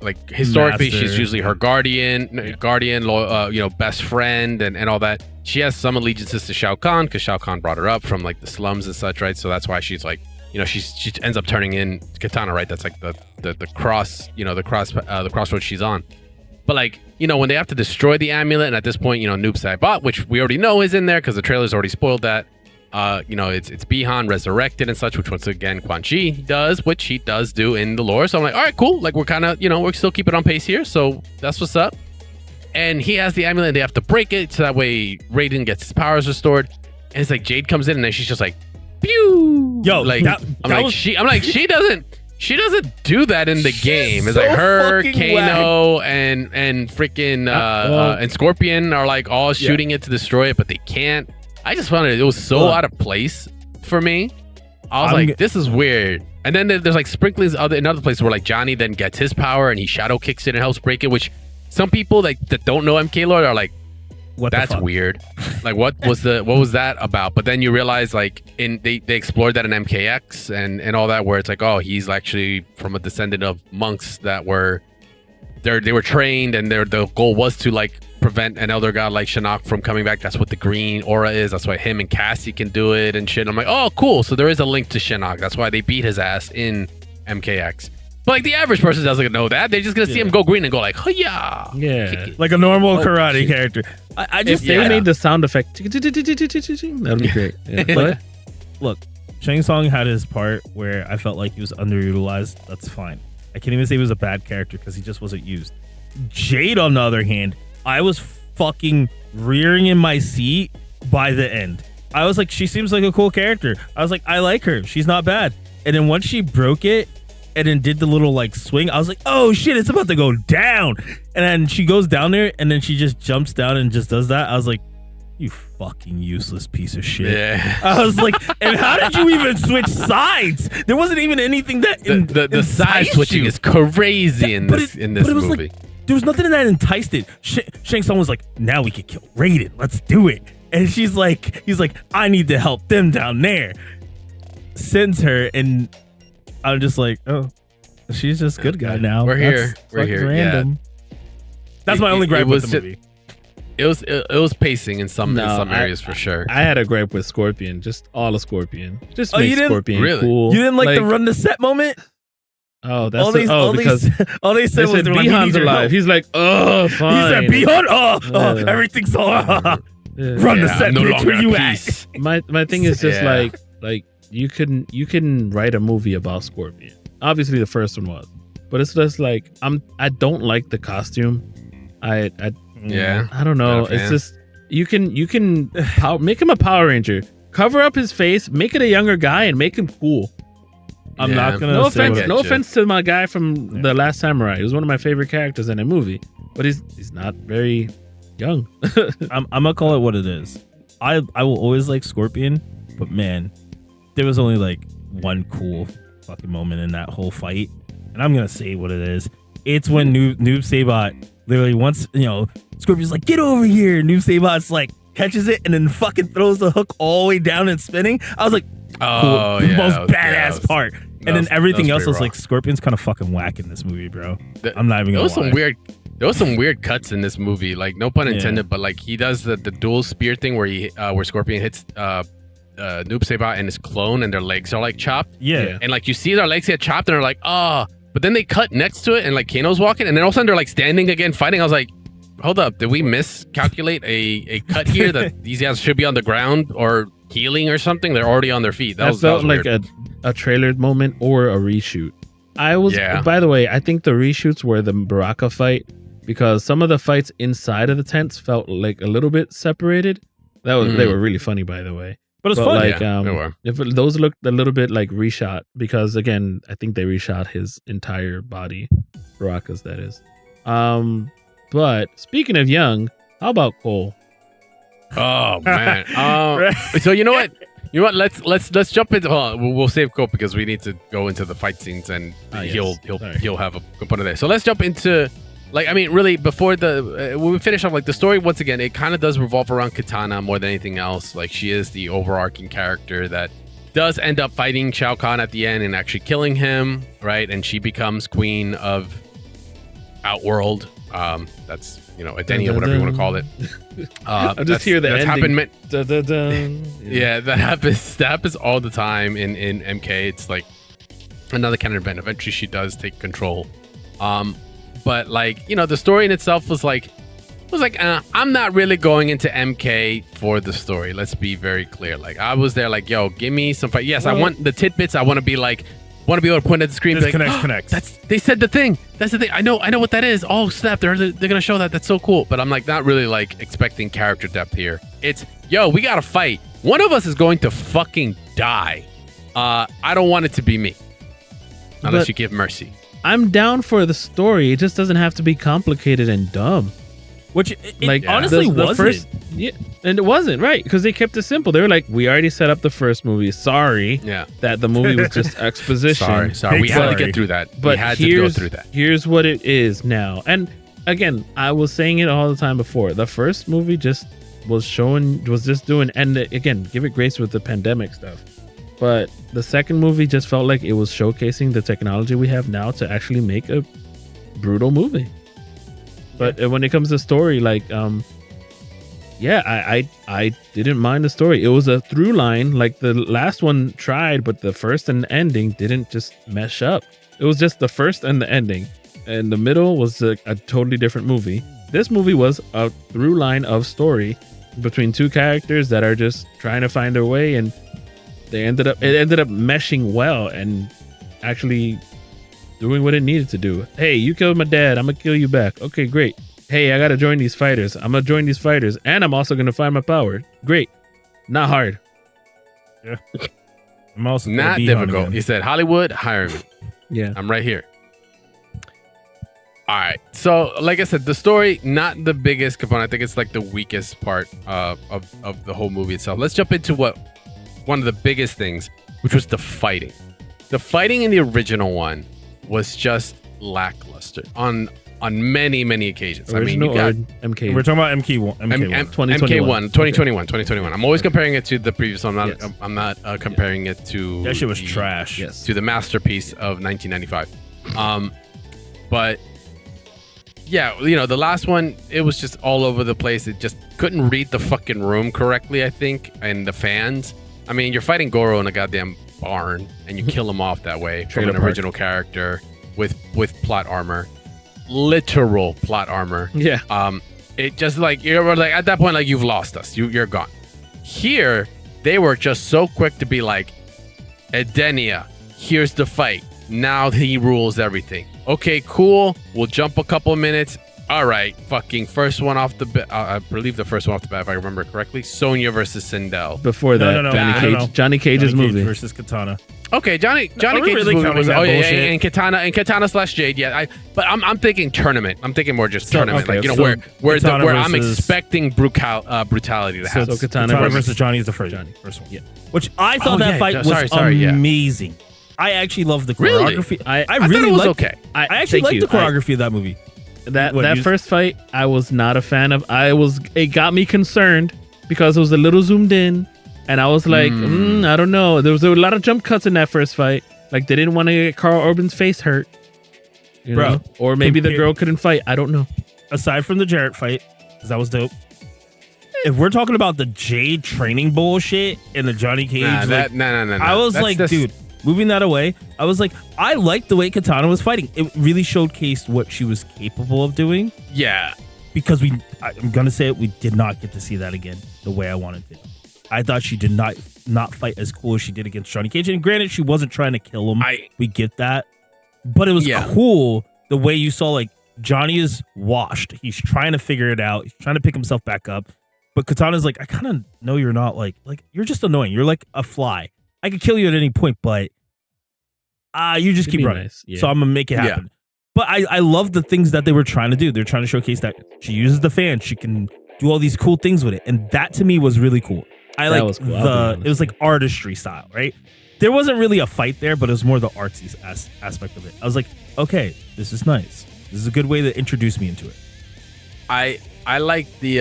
like historically she's usually her guardian, best friend and all that. She has some allegiances to Shao Kahn because Shao Kahn brought her up from like the slums and such, right? So that's why she's like, she ends up turning in Katana, right? That's like the crossroads she's on. But like, when they have to destroy the amulet, and at this point, Noob Saibot, which we already know is in there because the trailer's already spoiled that. It's Bihan resurrected and such, which once again Quan Chi does, which he does do in the lore. So I'm like, all right, cool. Like we're kind of, we're still keeping on pace here. So that's what's up. And he has the amulet and they have to break it so that way Raiden gets his powers restored. And it's like Jade comes in and then she's just like, pew. Yo, like she doesn't do that in the game. It's like her, Kano, and freaking and Scorpion are like all shooting it to destroy it, but they can't. I just found it was so out of place for me. I was like, this is weird. And then there's like sprinklings in other places where like Johnny then gets his power and he shadow kicks it and helps break it, which some people that don't know MK lore are like, That's weird. Like, what was that about? But then you realize, like, they explored that in MKX and all that, where it's like, oh, he's actually from a descendant of monks that were they were trained, and the goal was to like prevent an elder god like Shinnok from coming back. That's what the green aura is. That's why him and Cassie can do it and shit. And I'm like, oh, cool. So there is a link to Shinnok. That's why they beat his ass in MKX. But like the average person doesn't know that. They're just gonna see him go green and go like, yeah, like a normal karate character. I just if they made the sound effect, that'd be great. Yeah. But look, Shang Tsung had his part where I felt like he was underutilized. That's fine. I can't even say he was a bad character because he just wasn't used. Jade, on the other hand, I was fucking rearing in my seat by the end. I was like, she seems like a cool character. I was like, I like her. She's not bad. And then once she broke it and then did the little like swing, I was like, oh shit, it's about to go down. And then she goes down there and then she just jumps down and just does that. I was like, you fucking useless piece of shit. Yeah. I was like, and how did you even switch sides? There wasn't even anything that the side switching is crazy in this movie. Like, there was nothing that enticed it. Shang Tsung was like, now we could kill Raiden. Let's do it. And he's like, I need to help them down there. Sends her, and I'm just like, oh, she's just good guy now. We're here. Random. Yeah. That's my only gripe with the movie. It was pacing in some areas for sure. I had a gripe with Scorpion, just all of Scorpion. Just make Scorpion really cool. You didn't like the run the set moment? Oh, that's because all they said was Bihan's alive. He's like, oh, fine. He said Bihan, everything's all run the set, bitch. Where you at? My thing is just like you can write a movie about Scorpion. Obviously, the first one was, but it's just like I don't like the costume. I don't know. It's just you can make him a Power Ranger, cover up his face, make it a younger guy, and make him cool. I'm not gonna. No offense to my guy from The Last Samurai. He was one of my favorite characters in a movie, but he's not very young. I'm gonna call it what it is. I will always like Scorpion, but man, there was only like one cool fucking moment in that whole fight, and I'm gonna say what it is. It's when Noob Saibot literally once, Scorpion's like, get over here. Noob Saibot's like catches it and then fucking throws the hook all the way down and spinning. I was like, oh, cool. The most badass part. And then everything else was like, Scorpion's kind of fucking whack in this movie, bro. I'm not even gonna lie. There was some weird cuts in this movie, like no pun intended, but like he does the dual spear thing where Scorpion hits Noob Saibot and his clone, and their legs are like chopped. Yeah. And like you see their legs get chopped, and they're like, oh. But then they cut next to it, and like Kano's walking, and then all of a sudden they're like standing again, fighting. I was like, hold up, did we miscalculate a cut here that these guys should be on the ground or healing or something? They're already on their feet. That felt like a trailer moment or a reshoot. By the way, I think the reshoots were the Baraka fight, because some of the fights inside of the tents felt like a little bit separated. They were really funny, by the way. But it's fun. Like, they were. Those looked a little bit like reshot, because again, I think they reshot his entire body. Baraka's, that is. But speaking of young, how about Cole? Oh man. So you know what? Let's jump into. We'll save Cole because we need to go into the fight scenes, and he'll have a component there. So let's jump into, like, I mean, really, before when we finish off, like, the story, once again, it kind of does revolve around Kitana more than anything else. Like, she is the overarching character that does end up fighting Shao Kahn at the end and actually killing him, right? And she becomes queen of Outworld. That's, Edenia, whatever you want to call it. I just hear the ending. Yeah, that happens all the time in MK. It's like another kind of event. Eventually, she does take control. But like, the story in itself was like, I'm not really going into MK for the story. Let's be very clear. Like, I was there like, yo, give me some fight. Yes, I want the tidbits. I want to be able to point at the screen. This like, connects. They said the thing. That's the thing. I know what that is. Oh snap! They're gonna show that. That's so cool. But I'm like not really like expecting character depth here. It's, yo, we gotta fight. One of us is going to fucking die. I don't want it to be me, unless you give mercy. I'm down for the story. It just doesn't have to be complicated and dumb. Which honestly wasn't. And it wasn't, right? Because they kept it simple. They were like, we already set up the first movie. Sorry that the movie was just exposition. Sorry. We had to get through that. But we had to go through that. Here's what it is now. And again, I was saying it all the time before. The first movie just was just doing, and again, give it grace with the pandemic stuff. But the second movie just felt like it was showcasing the technology we have now to actually make a brutal movie. But when it comes to story, like, I didn't mind the story. It was a through line. Like the last one tried, but the first and the ending didn't just mesh up. It was just the first and the ending. And the middle was a totally different movie. This movie was a through line of story between two characters that are just trying to find their way, and it ended up meshing well and actually doing what it needed to do. Hey, you killed my dad, I'm gonna kill you back. Okay, great. Hey, I gotta join these fighters. I'm gonna join these fighters, and I'm also gonna find my power. Great. Not hard. Yeah. I'm also not difficult. He said, Hollywood, hire me. Yeah. I'm right here. All right. So, like I said, the story, not the biggest component. I think it's like the weakest part of the whole movie itself. Let's jump into one of the biggest things, which was the fighting. The fighting in the original one was just lackluster on many, many occasions. Original, I mean, you got MK. We're talking about MK1. MK1. 2021. I'm always comparing it to the previous one. I'm not comparing it to that shit was trash. Yes. To the masterpiece of 1995. But yeah, the last one, it was just all over the place. It just couldn't read the fucking room correctly, I think, and the fans. I mean, you're fighting Goro in a goddamn barn, and you kill him off that way from an original character with plot armor, literal plot armor. Yeah. It just like you're like at that point, like you've lost us. You're gone. Here, they were just so quick to be like, Edenia, here's the fight. Now he rules everything. Okay, cool. We'll jump a couple minutes. All right, fucking first one off the bat. I believe the first one off the bat, if I remember correctly. Sonya versus Sindel. Before that, Johnny Cage's movie versus Katana. Okay, Johnny Cage's really movie was bullshit? and Katana slash Jade. Yeah, but I'm thinking tournament. I'm thinking more just tournament. okay, like so where I'm expecting brutality to happen. So Katana versus Johnny is the first one. Yeah. Which I thought that fight was amazing. Yeah. I actually loved the choreography. Really? I really liked okay. I actually liked the choreography of that movie. That first fight, I was not a fan of. It got me concerned because it was a little zoomed in, and I was like, I don't know. There was a lot of jump cuts in that first fight. Like they didn't want to get Carl Urban's face hurt, know? Or maybe the girl couldn't fight. I don't know. Aside from the Jarrett fight, because that was dope. If we're talking about the Jade training bullshit and the Johnny Cage, no. I was dude. Moving that away, I was like, I liked the way Katana was fighting. It really showcased what she was capable of doing. Yeah. Because I'm going to say it, we did not get to see that again the way I wanted to. I thought she did not fight as cool as she did against Johnny Cage. And granted, she wasn't trying to kill him. We get that. But it was cool the way you saw, like, Johnny is washed. He's trying to figure it out. He's trying to pick himself back up. But Katana's like, I kind of know you're not like you're just annoying. You're like a fly. I could kill you at any point, but you just keep running. Nice. Yeah. So I'm going to make it happen. Yeah. But I love the things that they were trying to do. They're trying to showcase that she uses the fan. She can do all these cool things with it. And that to me was really cool. It was like artistry style, right? There wasn't really a fight there, but it was more the artsy aspect of it. I was like, okay, this is nice. This is a good way to introduce me into it. I like the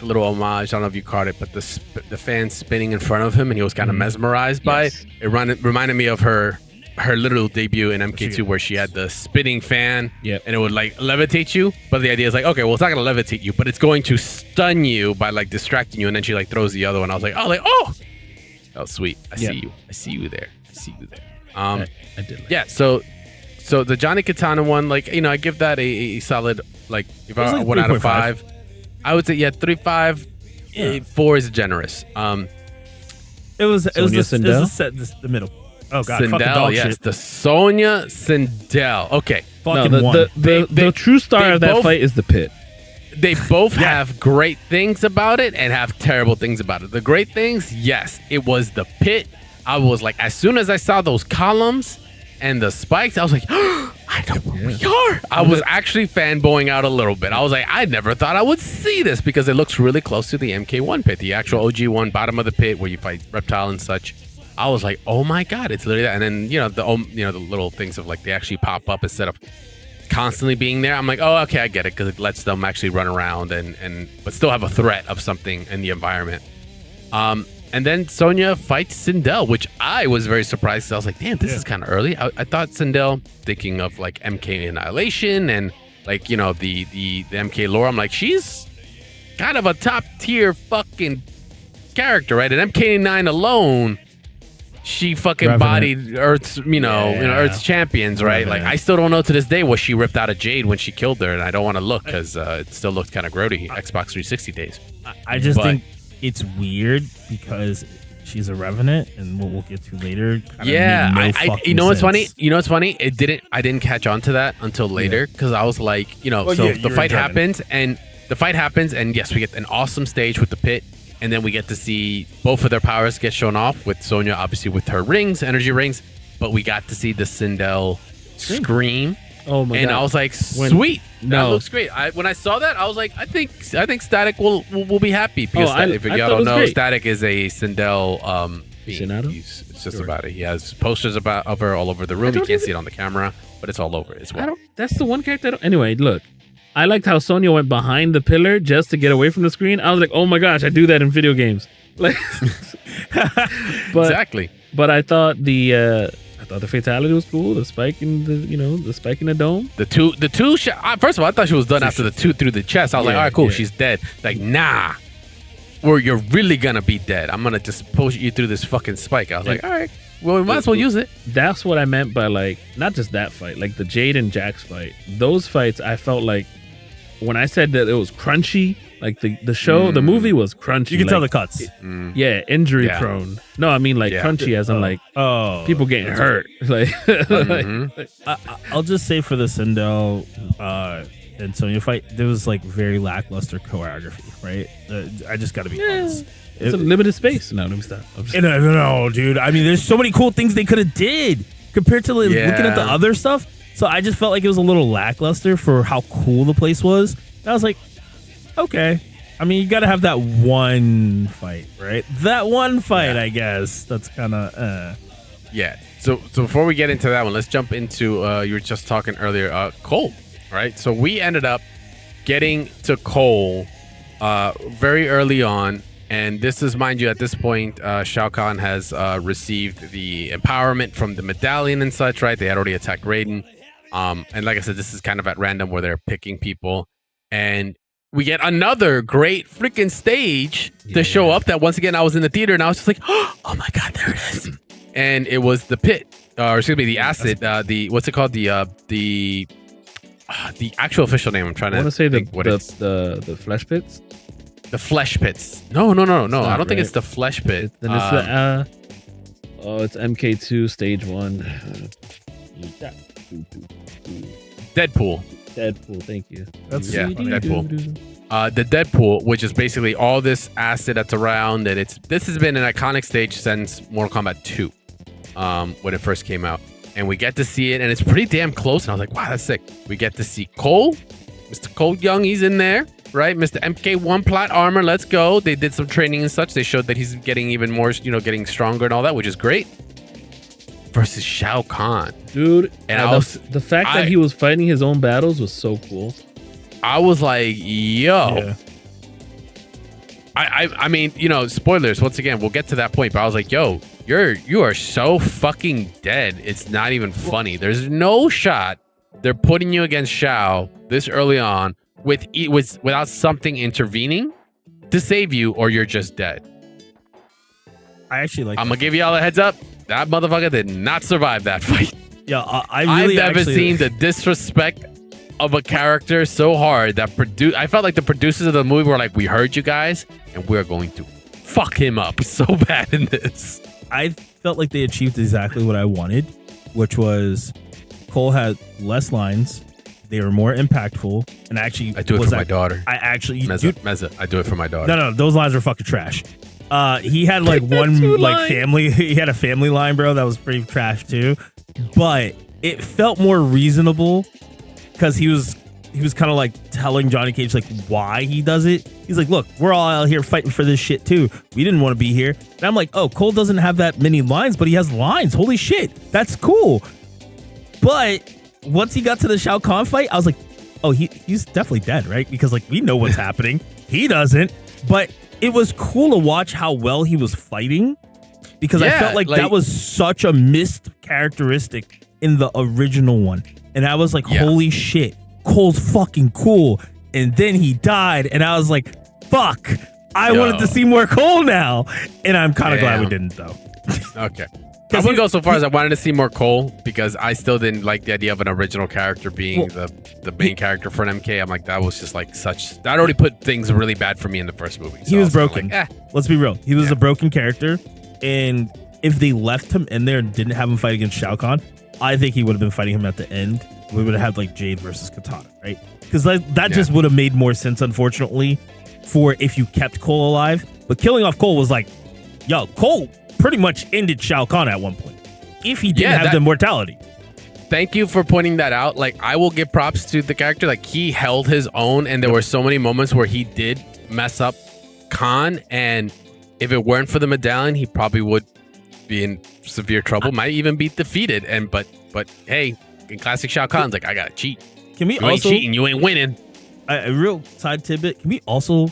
little homage. I don't know if you caught it, but the fan spinning in front of him, and he was kind of mesmerized by it. It reminded me of her little debut in MK2, where she had the spinning fan, and it would like levitate you. But the idea is like, okay, well, it's not gonna levitate you, but it's going to stun you by like distracting you, and then she like throws the other one. I was like, oh, that was sweet. I see you there. I did. Like So the Johnny Katana one, like, I give that a solid, like, if I like 1 out of 5. I would say 3.5. Yeah. 4 is generous. It was the middle. Oh god, Sindel, yes, shit. The Sonya Sindel. Okay, the true star of that fight is the pit. They both have great things about it and have terrible things about it. The great things, yes, it was the pit. I was like, as soon as I saw those columns and the spikes, I was like, I know where we are. I was actually fanboying out a little bit. I was like, I never thought I would see this because it looks really close to the MK1 pit, the actual OG one, bottom of the pit where you fight Reptile and such. I was like, oh my god, it's literally that. And then the little things of like they actually pop up instead of constantly being there, I'm like, oh, okay, I get it, because it lets them actually run around and but still have a threat of something in the environment. And then Sonya fights Sindel, which I was very surprised. 'Cause I was like, damn, this is kind of early. I thought Sindel, thinking of like MK Annihilation and like, you know, the MK lore, I'm like, she's kind of a top tier fucking character, right? And MK9 alone, she fucking bodied Earth's, Earth's champions, right? Like, I still don't know to this day what she ripped out of Jade when she killed her, and I don't want to look because it still looks kind of grody. Xbox 360 days. I just think it's weird because she's a Revenant, and what we'll get to later. Yeah, you know what's funny? You know what's funny? I didn't catch on to that until later because I was like, the fight happens, and yes, we get an awesome stage with the pit. And then we get to see both of their powers get shown off with Sonya, obviously with her rings, energy rings. But we got to see the Sindel scream. Oh my god! And I was like, sweet, that looks great. When I saw that, I was like, I think Static will be happy because if y'all don't know, Static is a Sindel it's just about it. He has posters of her all over the room. You can't see it on the camera, but it's all over as well. That's the one character. Anyway, look. I liked how Sonya went behind the pillar just to get away from the screen. I was like, oh my gosh, I do that in video games. Like, exactly. But I thought the fatality was cool. The spike in the spike in the dome. The two first of all, I thought she was done after the two through the chest. I was like, all right, cool, she's dead. Like, nah, or you're really gonna be dead. I'm gonna just push you through this fucking spike. I was like, all right. Well, we might as well use it. That's what I meant by, like, not just that fight, like the Jade and Jax fight. Those fights, I felt like when I said that it was crunchy, like the show, the movie was crunchy. You can tell the cuts. Yeah, injury prone. No, I mean like crunchy as in like people getting hurt. Like, I'll just say for the Sindel and Sonya fight, there was like very lackluster choreography, right? I just got to be honest. It's a limited space. No, let me stop. No, dude. I mean, there's so many cool things they could have did compared to looking at the other stuff. So I just felt like it was a little lackluster for how cool the place was. And I was like, okay. I mean, you got to have that one fight, right? That one fight, I guess. That's kind of. Yeah. So before we get into that one, let's jump into you were just talking earlier, Cole, right? So we ended up getting to Cole very early on. And this is, mind you, at this point, Shao Kahn has received the empowerment from the medallion and such, right? They had already attacked Raiden. And like I said, this is kind of at random where they're picking people. And we get another great freaking stage to show up that, once again, I was in the theater and I was just like, oh my God, there it is. And it was the pit, or excuse me, the acid, what's it called? The actual official name. I'm trying to I want to say the flesh pits. The flesh pits. No. I don't think it's the flesh pit. Then it's it's MK2 stage 1. Deadpool. Thank you. Deadpool. The Deadpool, which is basically all this acid that's around, and this has been an iconic stage since Mortal Kombat 2, when it first came out. And we get to see it, and it's pretty damn close. And I was like, wow, that's sick. We get to see Cole. Mr. Cole Young, he's in there. Right, Mr. MK1 plot armor, let's go. They did some training and such. They showed that he's getting even more, getting stronger and all that, which is great. Versus Shao Kahn, dude. And the fact that he was fighting his own battles was so cool. I was like, yo. Yeah. I mean, spoilers. Once again, we'll get to that point. But I was like, yo, you are so fucking dead. It's not even funny. There's no shot they're putting you against Shao this early on without something intervening to save you, or you're just dead. I actually like. I'm gonna give y'all a heads up. That motherfucker did not survive that fight. Yeah, I've never seen the disrespect of a character so hard that I felt like the producers of the movie were like, we heard you guys, and we're going to fuck him up so bad in this. I felt like they achieved exactly what I wanted, which was Cole had less lines. They were more impactful, and actually, I do it for my daughter. Meza, I do it for my daughter. No, those lines are fucking trash. He had like one like family. He had a family line, bro, that was pretty trash too. But it felt more reasonable because he was kind of like telling Johnny Cage like why he does it. He's like, look, we're all out here fighting for this shit too. We didn't want to be here. And I'm like, oh, Cole doesn't have that many lines, but he has lines. Holy shit, that's cool. But once he got to the Shao Kahn fight, I was like, oh, he's definitely dead, right? Because like we know what's happening. He doesn't. But it was cool to watch how well he was fighting, because I felt like that was such a missed characteristic in the original one. And I was like, holy shit, Cole's fucking cool. And then he died, and I was like, fuck, I wanted to see more Cole now. And I'm kind of glad we didn't, though. Okay. I wouldn't go so far as I wanted to see more Cole, because I still didn't like the idea of an original character being the main character for an MK. I'm like, that was just like that already put things really bad for me in the first movie. So he was broken. Like, Let's be real. He was a broken character. And if they left him in there and didn't have him fight against Shao Kahn, I think he would have been fighting him at the end. We would have had like Jade versus Katana, right? Because that just would have made more sense, unfortunately, for if you kept Cole alive. But killing off Cole was like, yo, Cole pretty much ended Shao Kahn at one point, if he didn't have the immortality. Thank you for pointing that out. Like, I will give props to the character. Like, he held his own, and there were so many moments where he did mess up Khan, and if it weren't for the medallion, he probably would be in severe trouble. Might even be defeated. And but hey, in classic Shao Kahn's like, I gotta cheat. Can we you ain't cheating, you ain't winning. A real side tidbit. Can we also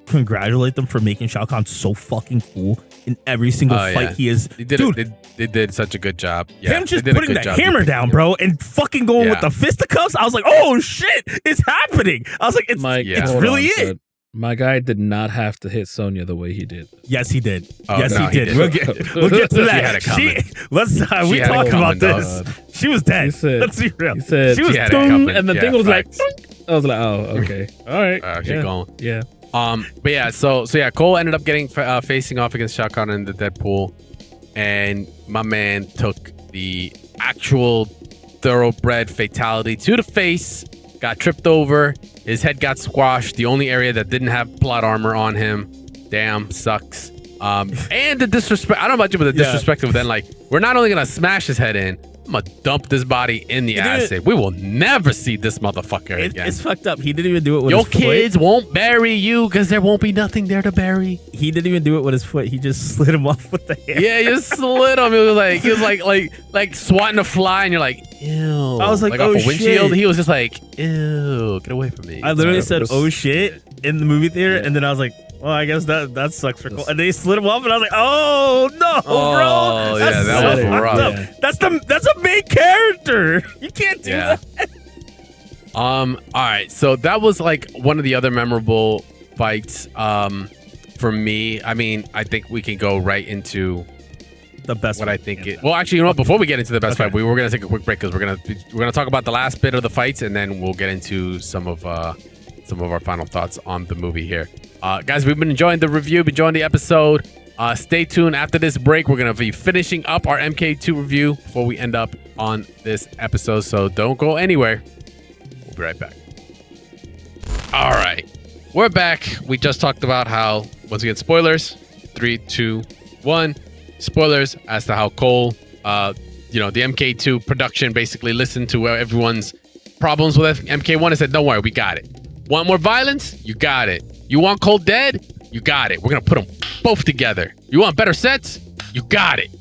congratulate them for making Shao Kahn so fucking cool in every single fight he is? They did such a good job. Him just putting that hammer down, bro, and fucking going with the fisticuffs. I was like, oh shit, it's happening. I was like, it's really it. My guy did not have to hit Sonya the way he did. Yes, he did. He did. We'll get to that. We talked about this. She was dead. Let's be real. He said she was done, and the thing was like, I was like, oh, okay, all right, keep going. Yeah. But yeah, so Cole ended up getting facing off against Shao Kahn in the Deadpool, and my man took the actual thoroughbred fatality to the face. Got tripped over. His head got squashed. The only area that didn't have plot armor on him. Damn, sucks. And the disrespect. I don't know about you, but the disrespect of then, like, we're not only gonna smash his head in, I'm gonna dump this body in the acid. We will never see this motherfucker again. It's fucked up. He didn't even do it with his foot. Your kids won't bury you because there won't be nothing there to bury. He didn't even do it with his foot. He just slid him off with the hand. Yeah, you slid him. He was like swatting a fly, and you're like, ew. I was like off oh a windshield. shit. He was just like, ew, get away from me. I literally said, oh shit, in the movie theater, and then I was like, well, I guess that sucks for Cole. And they slid him off, and I was like, oh no, bro. That's that was rough. Yeah. That's a main character. You can't do that. All right, so that was like one of the other memorable fights for me. I mean, I think we can go right into the best. What I think it. Well, actually, you know what? Before we get into the best fight, we're gonna take a quick break because we're gonna talk about the last bit of the fights, and then we'll get into some of our final thoughts on the movie here. Guys, we've been enjoying the review, been enjoying the episode. Stay tuned. After this break, we're gonna be finishing up our MK2 review before we end up on this episode. So don't go anywhere. We'll be right back. All right, we're back. We just talked about how, once again, spoilers. 3, 2, 1. Spoilers as to how Cole, the MK2 production basically listened to everyone's problems with MK1 and said, don't worry, we got it. Want more violence? You got it. You want Cole dead? You got it. We're going to put them both together. You want better sets? You got it.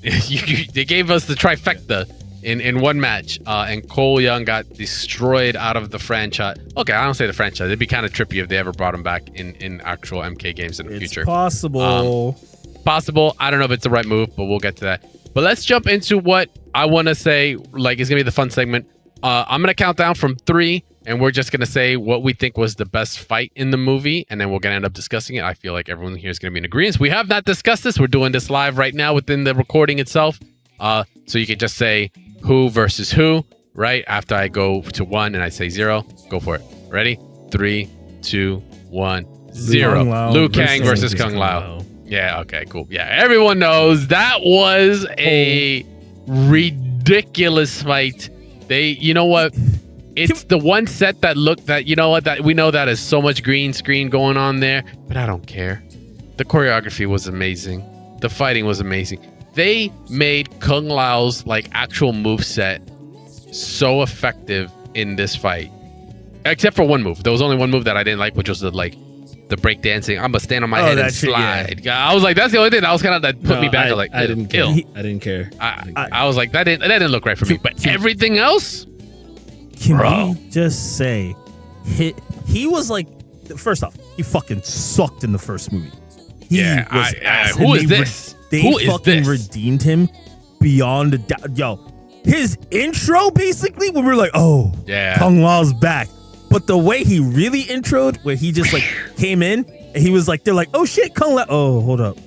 They gave us the trifecta in one match, and Cole Young got destroyed out of the franchise. Okay, I don't say the franchise. It'd be kind of trippy if they ever brought him back in actual MK games in the future. It's possible. Possible. I don't know if it's the right move, but we'll get to that. But let's jump into what I want to say, like, is going to be the fun segment. I'm going to count down from 3, and we're just going to say what we think was the best fight in the movie, and then we're going to end up discussing it. I feel like everyone here is going to be in agreement. We have not discussed this. We're doing this live right now within the recording itself. So you can just say who versus who, right? After I go to 1 and I say 0, go for it. Ready? 3, 2, 1, 0. Liu Kang versus Kung Lao. Yeah, okay, cool. Yeah, everyone knows that was a ridiculous fight. You know what? It's the one set that we know that is so much green screen going on there, but I don't care. The choreography was amazing. The fighting was amazing. They made Kung Lao's like actual moveset so effective in this fight. Except for one move. There was only one move that I didn't like, which was the break dancing. I'm gonna stand on my head and slide. I was like, that's the only thing that was kind of that put me back. I didn't care. I didn't care. I was like, that didn't look right for me. But everything else, Can we just say he was like, first off, he fucking sucked in the first movie. He was ass. Who is this? They fucking redeemed him beyond a doubt. Yo, his intro basically when we were like, oh, Kung Lao's back. But the way he really introed, where he just like came in and he was like, they're like, oh shit, Kung Lao. Oh, hold up.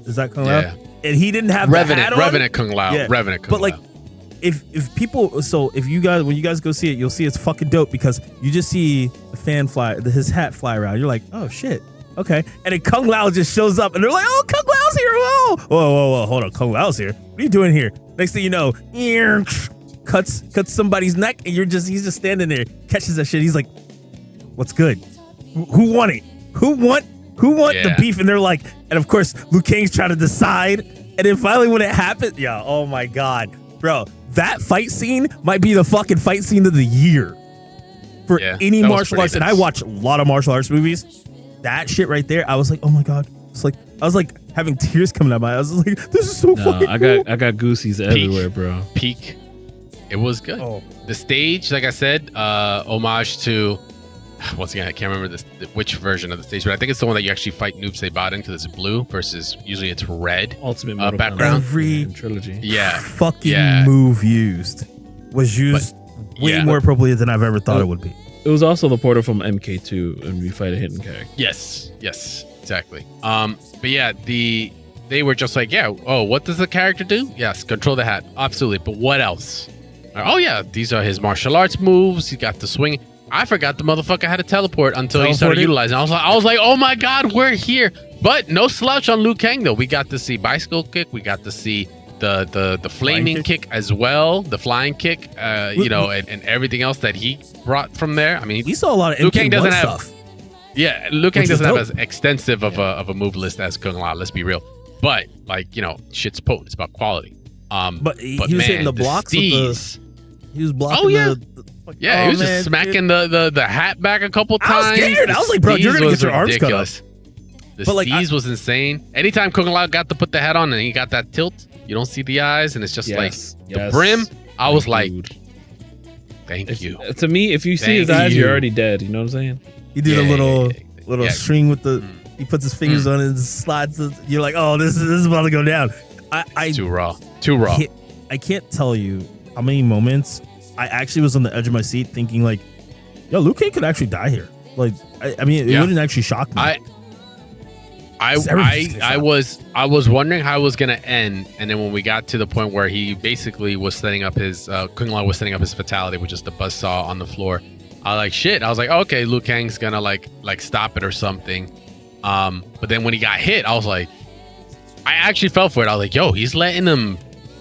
Is that Kung Lao? Yeah. And he didn't have the hat on. Revenant Kung Lao. Yeah. Revenant Kung But like, Lao. if people, so if you guys, when you guys go see it, you'll see it's fucking dope because you just see the fan fly, his hat fly around. You're like, oh shit, okay. And then Kung Lao just shows up, and they're like, oh, Kung Lao's here. Whoa, hold on, Kung Lao's here. What are you doing here? Next thing you know, cuts somebody's neck, and he's just standing there, catches that shit. He's like, what's good? Who won it? Who won the beef? And they're like, and of course, Liu Kang's trying to decide. And then finally, when it happened, oh my god, bro. That fight scene might be the fucking fight scene of the year for any martial arts. And I watch a lot of martial arts movies. That shit right there, I was like, oh my god. I was like having tears coming out of my eyes. I was like, this is so fucking cool. I got goosies everywhere, bro. Peak. It was good. The stage, like I said, homage to, once again, I can't remember which version of the stage, but I think it's the one that you actually fight Noob Saibot in because it's blue versus usually it's red. Ultimate Mortal background. Every trilogy. Fucking move was used way more appropriate than I've ever thought it would be. It was also the portal from MK2, and we fight a hidden character. Yes, exactly. But yeah, they were just like, what does the character do? Yes, control the hat, absolutely. But what else? Oh yeah, these are his martial arts moves. He got the swing. I forgot the motherfucker had to teleport until he started utilizing. I was like, oh my god, we're here. But no slouch on Liu Kang though. We got to see bicycle kick. We got to see the flaming kick as well, the flying kick. And everything else that he brought from there. I mean, we saw a lot of Liu Kang doesn't have stuff. Yeah, Liu Kang doesn't have as extensive of a move list as Kung Lao. Let's be real. But shit's potent. It's about quality. But he was hitting the blocks with he was blocking he was just smacking the hat back a couple times. I was scared. I was like, bro, you're gonna get your arms cut off. The steez was insane. Anytime Kung Lao got to put the hat on and he got that tilt, you don't see the eyes, and it's just the brim. I was like, thank you. To me, if you see his eyes, you're already dead. You know what I'm saying? He did a little string with the. He puts his fingers on it and slides. You're like, oh, this is about to go down. It's too raw. I can't tell you how many moments I actually was on the edge of my seat thinking like, yo, Liu Kang could actually die here. Like, I mean, it wouldn't actually shock me. I was wondering how it was gonna end, and then when we got to the point where he basically was setting up his Kung Lao was setting up his fatality, which is the buzzsaw on the floor. I was like, okay, Liu Kang's gonna like stop it or something. But then when he got hit, I was like, I actually fell for it. I was like, yo, he's letting him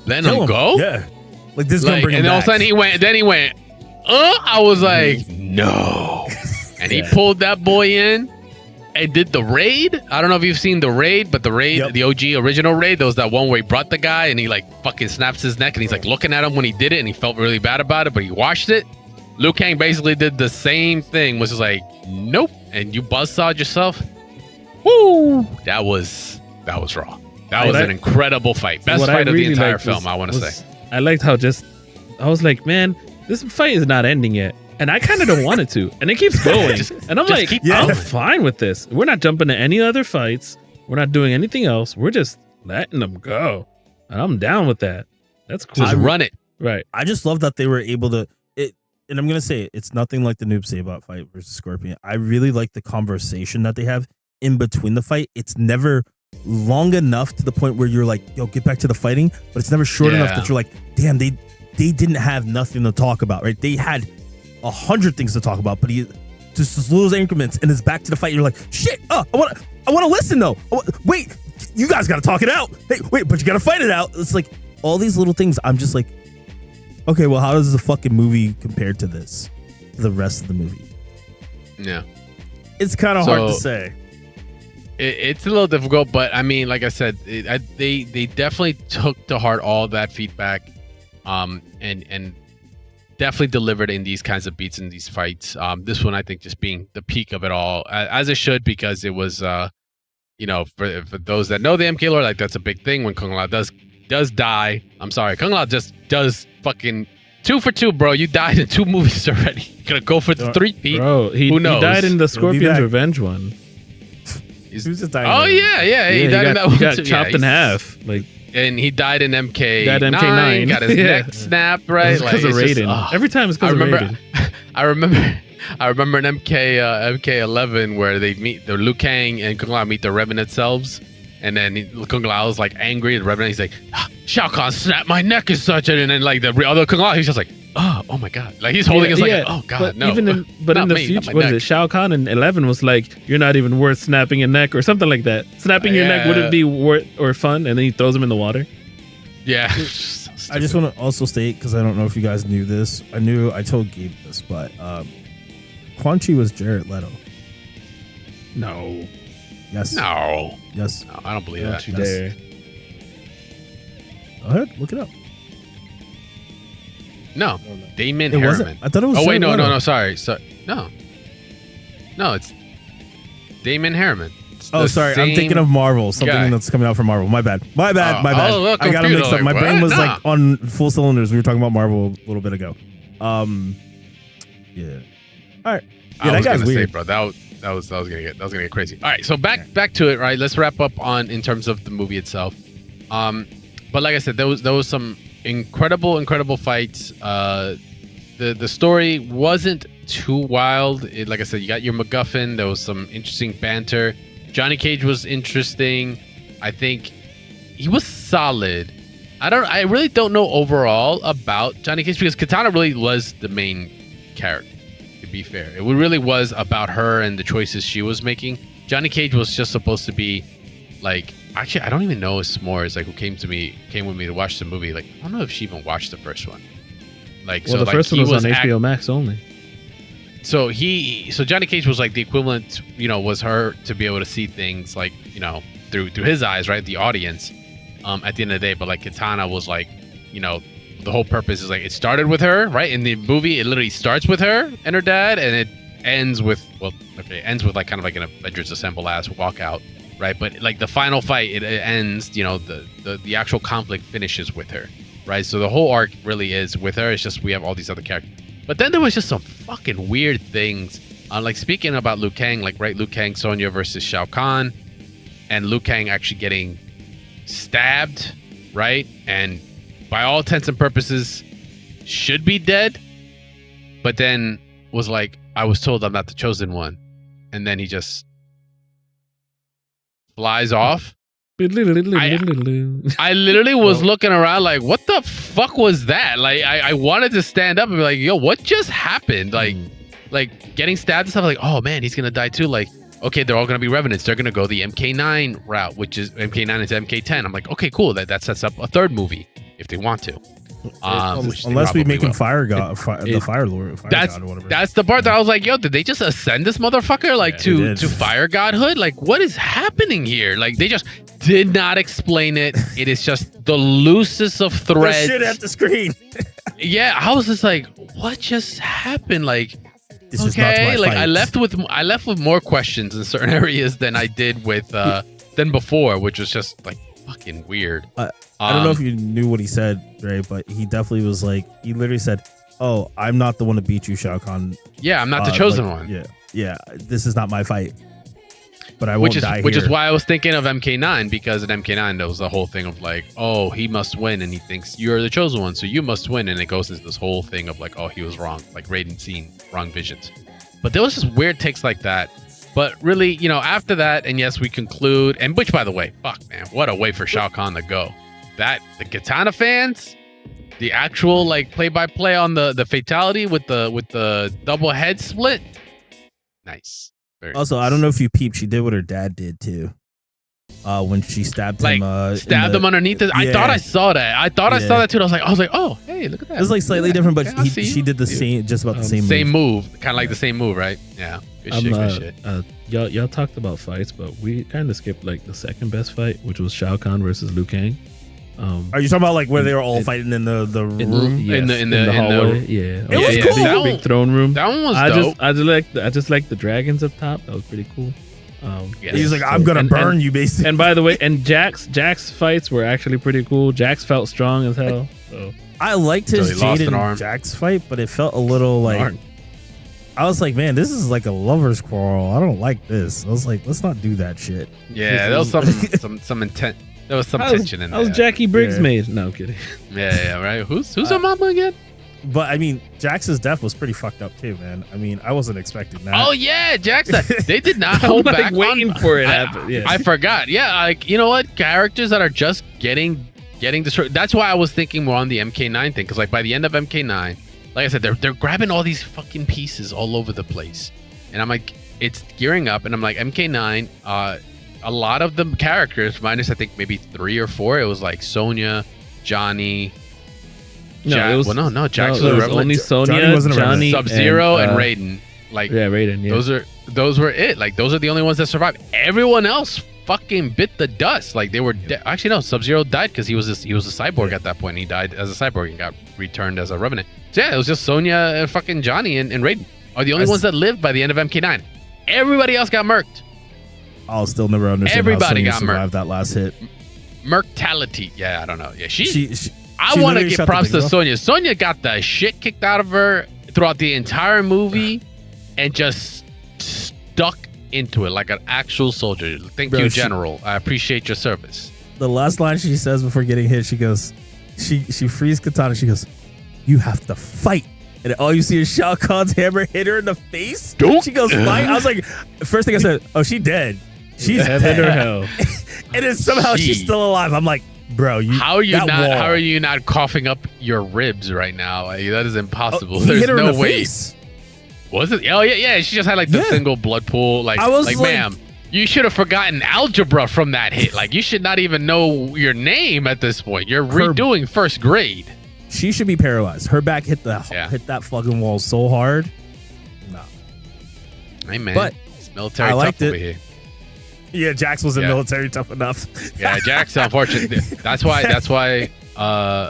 go. Yeah, like this is gonna bring him back. And all of a sudden he went. I was like, no. And he pulled that boy in. And did the raid. I don't know if you've seen the raid, but the raid, the OG original raid, there was that one where he brought the guy and he like fucking snaps his neck and he's like looking at him when he did it and he felt really bad about it, but he watched it. Liu Kang basically did the same thing, was just like, nope. And you buzzsawed yourself. Woo! That was raw. That was an incredible fight. Best fight of the entire film, I want to say. I liked how I was like, man, this fight is not ending yet. And I kind of don't want it to. And it keeps going. And I'm like, I'm fine with this. We're not jumping to any other fights. We're not doing anything else. We're just letting them go. And I'm down with that. That's cool. Just run it. Right. I just love that they were able to, and I'm going to say it, it's nothing like the Noob Saibot fight versus Scorpion. I really like the conversation that they have in between the fight. It's never long enough to the point where you're like, yo, get back to the fighting. But it's never short enough that you're like, damn, they didn't have nothing to talk about, right? They had 100 things to talk about, but he just little increments and it's back to the fight. You're like, shit, I want to listen though. Wait, you guys got to talk it out. Hey, wait, but you got to fight it out. It's like all these little things. I'm just like, okay, well, how does the fucking movie compare to this? The rest of the movie. Yeah. It's kind of hard to say. It's a little difficult, but I mean, like I said, they definitely took to heart all that feedback, and definitely delivered in these kinds of beats in these fights. This one, I think, just being the peak of it all, as it should, because it was, for those that know the MK lore, like that's a big thing when Kung Lao does die. I'm sorry, Kung Lao just does fucking 2 for 2, bro. You died in 2 movies already. You're gonna go for the 3-peat? Bro, Who knows? He died in the Scorpion's Revenge one. He was just dying. Oh yeah. He died in that one He got too. chopped in half. Like, and he died in MK. Died in MK9. Got his neck snapped. Right. Because of Raiden. Every time it's because of Raiden. I remember in MK11 where they meet the Liu Kang and Kung Lao meet the Revenant selves, and then Kung Lao is like angry. The Revenant, he's like, Shao Kahn snapped my neck as such, and then like the other Kung Lao, he's just like, oh my god, like he's holding his like, oh god, but no. Even in the future, what is it? Shao Kahn in 11 was like, you're not even worth snapping your neck or something like that. Snapping your neck wouldn't be worth or fun, and then he throws him in the water. Yeah. I just want to also state, because I don't know if you guys knew this. I told Gabe this, but Quan Chi was Jared Leto. No. Yes. No. Yes. No, I don't believe that. You dare. Go ahead, look it up. No. Damon It Harriman. wasn't. I thought it was. Oh wait, Jared Leto. no, sorry. No, it's Damon Harriman. It's Oh, the sorry. I'm same thinking of Marvel. Something guy. that's coming out for Marvel. My bad. My bad. look, I got it computer, mixed up. My like, brain what? was Nah. like on full cylinders. We were talking about Marvel a little bit ago. Yeah. All right. Yeah, I was that guy's gonna weird. say, bro, that was gonna get crazy. All right, so back to it. Right, let's wrap up on in terms of the movie itself. But like I said, there was some incredible fights. The story wasn't too wild. Like I said, you got your MacGuffin. There was some interesting banter. Johnny Cage was interesting. I think he was solid. I really don't know overall about Johnny Cage because Katana really was the main character. To be fair, it really was about her and the choices she was making. Johnny Cage was just supposed to be like. Actually, I don't even know if S'mores, like, who came with me to watch the movie. Like, I don't know if she even watched the first one. Like, well, the first one was on HBO Max only. So Johnny Cage was like the equivalent, was her to be able to see things like, through his eyes, right? The audience, at the end of the day. But like Katana was like, the whole purpose is like, it started with her, right? In the movie, it literally starts with her and her dad, and it ends with, like kind of like an Avengers Assemble ass walkout. Right, but like the final fight, it ends. The actual conflict finishes with her, right? So the whole arc really is with her. It's just we have all these other characters. But then there was just some fucking weird things. Like speaking about Liu Kang, like Liu Kang, Sonya versus Shao Kahn, and Liu Kang actually getting stabbed, right? And by all intents and purposes, should be dead. But then was like, I was told I'm not the chosen one, and then he just flies off. I literally was looking around like, what the fuck was that? Like, I wanted to stand up and be like, yo, what just happened? Like getting stabbed and stuff. Like, oh man, he's gonna die too. Like, okay, they're all gonna be revenants. They're gonna go the MK9 route, which is MK9 into MK10. I'm like, okay, cool. That sets up a third movie if they want to. Unless we make him Fire God, the Fire Lord. That's God or whatever. That's the part that I was like, yo, did they just ascend this motherfucker like to Fire Godhood? Like, what is happening here? Like, they just did not explain it. It is just the loosest of threads. Shit at the screen. Yeah, I was just like, what just happened? Like, this is not my like fight. I left with more questions in certain areas than I did with than before, which was just like fucking weird. I don't know if you knew what he said, Ray, but he definitely was like, he literally said, "Oh, I'm not the one to beat you, Shao Kahn. Yeah, I'm not the chosen one. Yeah, this is not my fight. But I won't die here." Which is why I was thinking of MK9, because in MK9 there was the whole thing of like, oh, he must win, and he thinks you're the chosen one, so you must win, and it goes into this whole thing of like, oh, he was wrong, like Raiden seen wrong visions. But there was just weird takes like that. But really, after that, and yes, we conclude, and which, by the way, fuck, man, what a way for Shao Kahn to go. That, the Katana fans, the actual, like, play-by-play on the fatality with the double head split, nice. Very also, nice. I don't know if you peeped, she did what her dad did, too. When she stabbed him. Stabbed him underneath it. I thought I saw that. I saw that, too. I was like, oh, hey, look at that. It was, like, slightly different, but she did the same, just about the same move. Kind of like the same move, right? Yeah. Good shit. Y'all talked about fights, but we kind of skipped like the second best fight, which was Shao Kahn versus Liu Kang. Are you talking about like where they were all fighting in the room? In the hallway? Yeah. It was cool. That big throne room. That one was dope. I just like the dragons up top. That was pretty cool. He's like, I'm gonna burn you, basically. And by the way, and Jack's fights were actually pretty cool. Jax felt strong as hell. So I liked his Until he lost Jade an and arm. Jax fight, but it felt a little like Arm. I was like, man, this is like a lover's quarrel. I don't like this. I was like, let's not do that shit. Yeah, there was some intent. There was some tension in there. How's Jackie Briggs Yeah. made? No, I'm kidding. Yeah, right. Who's her mama again? But I mean, Jax's death was pretty fucked up too, man. I mean, I wasn't expecting that. Oh yeah, Jackson. They did not I'm hold like back waiting on, for it to I- happen. Yeah. I forgot. Yeah, like you know what? Characters that are just getting destroyed. That's why I was thinking more on the MK9 thing, because like by the end of MK9, like I said, they're grabbing all these fucking pieces all over the place, and I'm like, it's gearing up, and I'm like MK9. A lot of the characters, minus I think maybe 3 or 4, it was like Sonya, Johnny. No, it was no, Jax no, was it a was Revenant. only Sonya, Johnny wasn't a Johnny, Sub-Zero and uh, Raiden. Like Yeah, Raiden. Yeah. those were it. Like those are the only ones that survived. Everyone else fucking bit the dust. Like they were actually no. Sub-Zero died because he was a cyborg at that point. He died as a cyborg and got returned as a Revenant. So yeah, it was just Sonya and fucking Johnny and Raiden are the only ones that lived by the end of MK9. Everybody else got murked. I'll still never understand Everybody how Sonya got survived that last hit. Murktality. Yeah, I don't know. Yeah, She I she want to literally give shut the props to things off. Sonya. Sonya got the shit kicked out of her throughout the entire movie and just stuck into it like an actual soldier. Thank Bro, you, she- General. I appreciate your service. The last line she says before getting hit, she goes, she frees Katana. She goes, "You have to fight." And all you see is Shao Kahn's hammer hit her in the face. Don't- She goes, "Fight." I was like, first thing I said, "Oh, she dead. She's Heaven or dead." hell. And then somehow she's She- still alive. I'm like, bro, How are you that not? wall. How are you not coughing up your ribs right now? Like, that is impossible. He There's hit her no in the way. face. Was it? Oh yeah. She just had like the Yeah. single blood pool. Like, I was like, like- ma'am, you should have forgotten algebra from that hit. Like, you should not even know your name at this point. You're redoing first grade. She should be paralyzed. Her back hit Yeah. that fucking wall so hard. No. Hey man, But it's military I tough liked it. over here. Yeah, Jax wasn't Yeah. military tough enough. Yeah, Jack's unfortunately. That's why.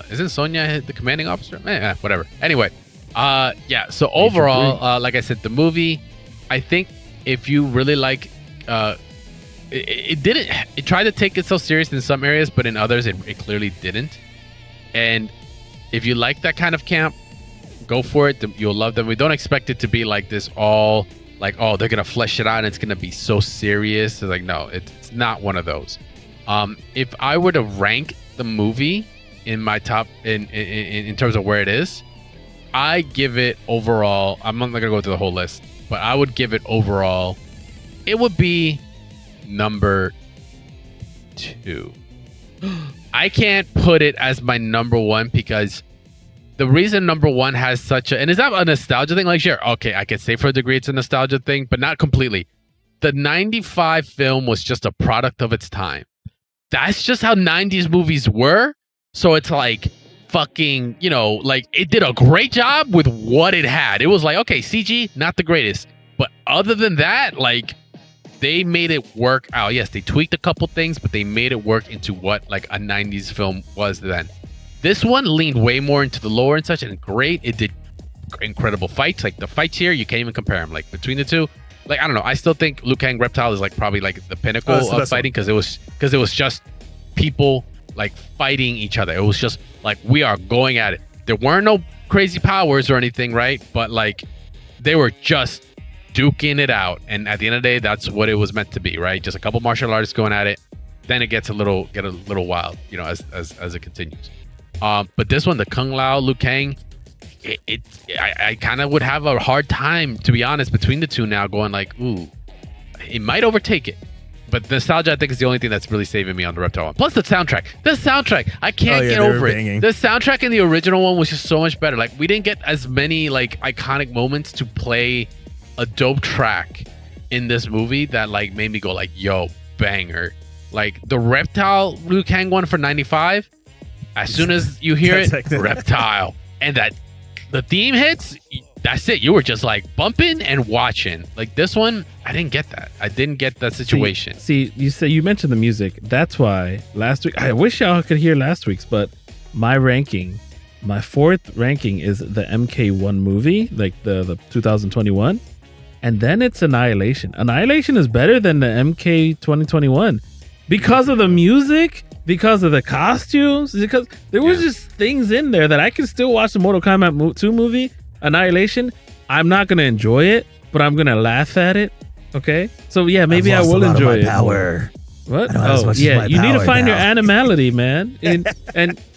Isn't Sonya the commanding officer? Whatever. Anyway, yeah. So overall, like I said, the movie, I think if you really like, it tried to take itself serious in some areas, but in others, it clearly didn't. And if you like that kind of camp, go for it. You'll love them. We don't expect it to be like this all. Like, oh, they're gonna flesh it out and it's gonna be so serious. It's like, no, it's not one of those. If I were to rank the movie in my top in terms of where it is, I give it overall. I'm not gonna go through the whole list, but I would give it overall. It would be number 2. I can't put it as my number 1 because the reason number 1 has such a, and is that a nostalgia thing? Like, sure, okay, I could say for a degree it's a nostalgia thing, but not completely. The 95 film was just a product of its time. That's just how 90s movies were. So it's like fucking, like it did a great job with what it had. It was like, okay, CG, not the greatest. But other than that, like they made it work out. Yes, they tweaked a couple things, but they made it work into what like a 90s film was then. This one leaned way more into the lore and such, and great. It did incredible fights. Like the fights here, you can't even compare them. Like between the two, like I don't know. I still think Liu Kang Reptile is like probably like the pinnacle of fighting because it was just people like fighting each other. It was just like we are going at it. There weren't no crazy powers or anything, right? But like they were just duking it out. And at the end of the day, that's what it was meant to be, right? Just a couple martial artists going at it. Then it gets a little wild, as it continues. But this one, the Kung Lao, Liu Kang, I kind of would have a hard time, to be honest, between the two now, going like, ooh, it might overtake it. But nostalgia, I think, is the only thing that's really saving me on the Reptile one. Plus the soundtrack. I can't get over it. banging. The soundtrack in the original one was just so much better. Like we didn't get as many like iconic moments to play a dope track in this movie that like made me go like, yo, banger. Like the Reptile Liu Kang one for 95. As soon as you hear it, Reptile, and that the theme hits, that's it. You were just like bumping and watching. Like this one, I didn't get that. I didn't get that situation. See, you mentioned the music. That's why last week, I wish y'all could hear last week's, but my 4th ranking is the MK1 movie, like the 2021. And then it's Annihilation. Annihilation is better than the MK 2021 because of the music because of the costumes, because there was just things in there that I can still watch the Mortal Kombat 2 movie, Annihilation. I'm not gonna enjoy it, but I'm gonna laugh at it. Okay, so yeah, maybe I will enjoy it. Power. What? Oh yeah, you need to find your animality, man. And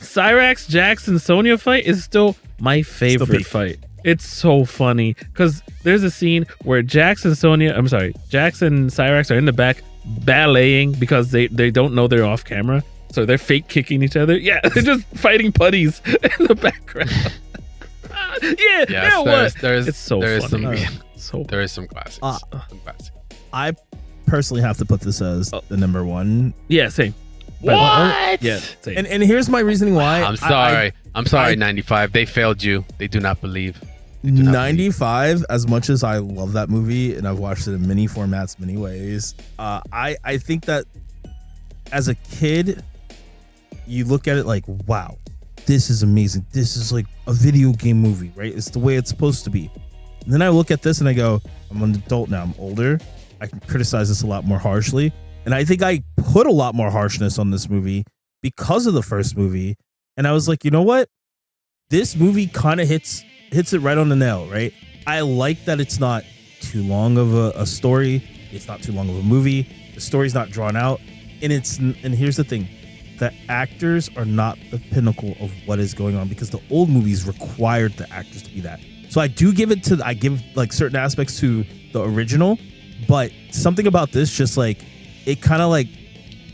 Cyrax, Jax, and Sonya fight is still my favorite fight. It's so funny because there's a scene where Jax and Cyrax are in the back balleting because they don't know they're off camera. So they're fake kicking each other. Yeah, they're just fighting putties in the background. It's so funny. There is some classics. I personally have to put this as the number one. Yeah, same. What? Yeah, same. And here's my reasoning why. I'm sorry, 95. They failed you. They do not believe. 95, as much as I love that movie and I've watched it in many formats, many ways, I think that as a kid, you look at it like, wow, this is amazing. This is like a video game movie, right? It's the way it's supposed to be. And then I look at this and I go, I'm an adult now. I'm older. I can criticize this a lot more harshly. And I think I put a lot more harshness on this movie because of the first movie. And I was like, you know what? This movie kind of hits it right on the nail, right? I like that it's not too long of a story. It's not too long of a movie. The story's not drawn out. And here's the thing. The actors are not the pinnacle of what is going on because the old movies required the actors to be that. So I give like certain aspects to the original, but something about this just like it kind of like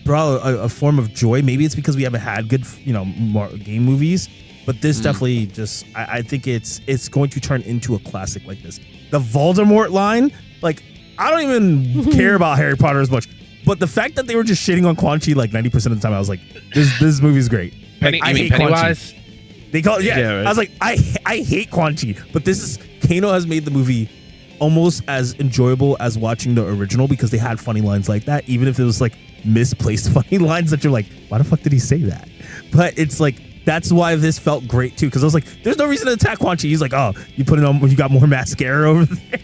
brought a form of joy. Maybe it's because we haven't had good, more game movies, but this definitely just I think it's going to turn into a classic like this. The Voldemort line, like I don't even care about Harry Potter as much, but the fact that they were just shitting on Quan Chi like 90% of the time, I was like, this movie's great. Like, I hate Pennywise? Quan Chi. They call it, right. I was like, I hate Quan Chi, but Kano has made the movie almost as enjoyable as watching the original because they had funny lines like that, even if it was like misplaced funny lines that you're like, why the fuck did he say that? But it's like, that's why this felt great too, because I was like, there's no reason to attack Quan Chi. He's like, oh, you put it on, you got more mascara over there.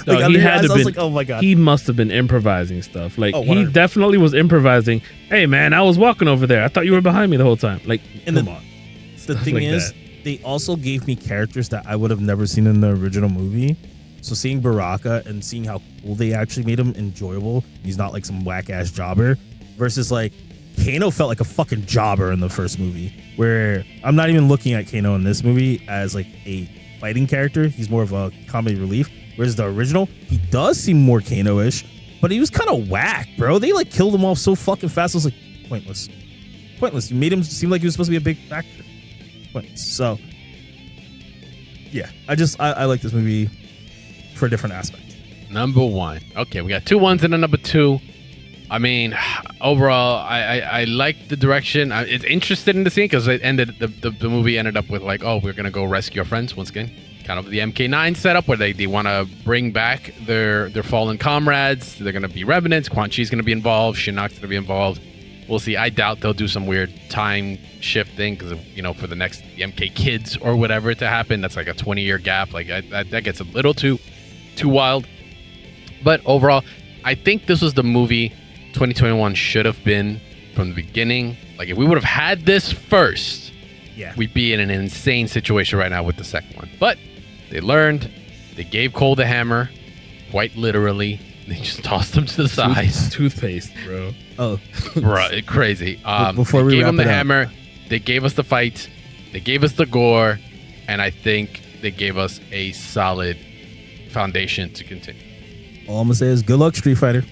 He had to I was like, oh my god, he must have been improvising stuff. Like he 100%. definitely was improvising. Hey man, I was walking over there. I thought you were behind me the whole time. Like, come on. The thing is, they also gave me characters that I would have never seen in the original movie. So seeing Baraka and seeing how cool they actually made him enjoyable. He's not like some whack ass jobber. Versus like Kano felt like a fucking jobber in the first movie. Where I'm not even looking at Kano in this movie as like a fighting character. He's more of a comedy relief. Whereas the original, he does seem more Kano-ish, but he was kind of whack, bro. They like killed him off so fucking fast. I was like, pointless. You made him seem like he was supposed to be a big factor. So yeah, I like this movie for a different aspect. Number one. Okay, we got 2 1s and a number 2. I mean, overall, I like the direction. It's interested in the scene because it ended. The movie ended up with like, oh, we're gonna go rescue our friends once again. Kind of the MK9 setup where they want to bring back their fallen comrades. They're gonna be revenants. Quan Chi's gonna be involved. Shinnok's gonna be involved. We'll see. I doubt they'll do some weird time shift thing because, for the next MK Kids or whatever to happen, that's like a 20-year gap. Like that gets a little too wild. But overall, I think this was the movie 2021 should have been from the beginning. Like if we would have had this first, we'd be in an insane situation right now with the second one. But they learned. They gave Cole the hammer, quite literally. They just tossed him to the side. Toothpaste, bro. Oh, bro, crazy. Before we gave wrap him the it up. hammer. They gave us the fight. They gave us the gore, and I think they gave us a solid foundation to continue. All I'm gonna say is good luck, Street Fighter.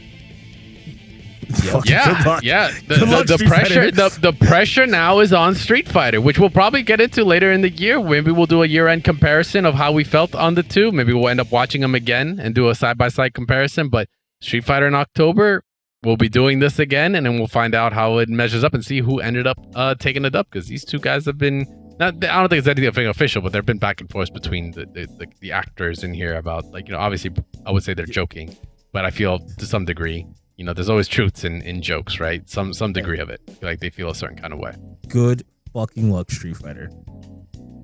Yeah. The pressure now is on Street Fighter, which we'll probably get into later in the year. Maybe we'll do a year-end comparison of how we felt on the two. Maybe we'll end up watching them again and do a side-by-side comparison. But Street Fighter in October, we'll be doing this again, and then we'll find out how it measures up and see who ended up taking the dub. Because these two guys have been, I don't think it's anything official, but they've been back and forth between the actors in here about, like, obviously I would say they're joking, but I feel to some degree, there's always truths in jokes, right? Some degree of it. Like they feel a certain kind of way. Good fucking luck, Street Fighter.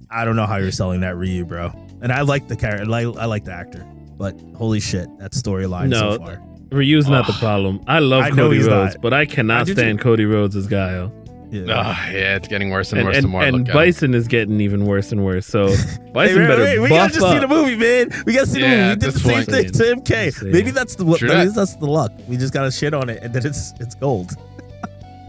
I don't know how you're selling that Ryu, bro. And I like the character. I like the actor. But holy shit, that storyline so far. Ryu's not the problem. I love Cody Rhodes, but I cannot stand Cody Rhodes' guy. Yeah, it's getting worse and worse the more I and look at Bison is getting even worse and worse. So Bison better we gotta just see the movie, man. We gotta see the movie. We did the same thing to MK. Maybe that's that's the luck. We just gotta shit on it, and then it's gold.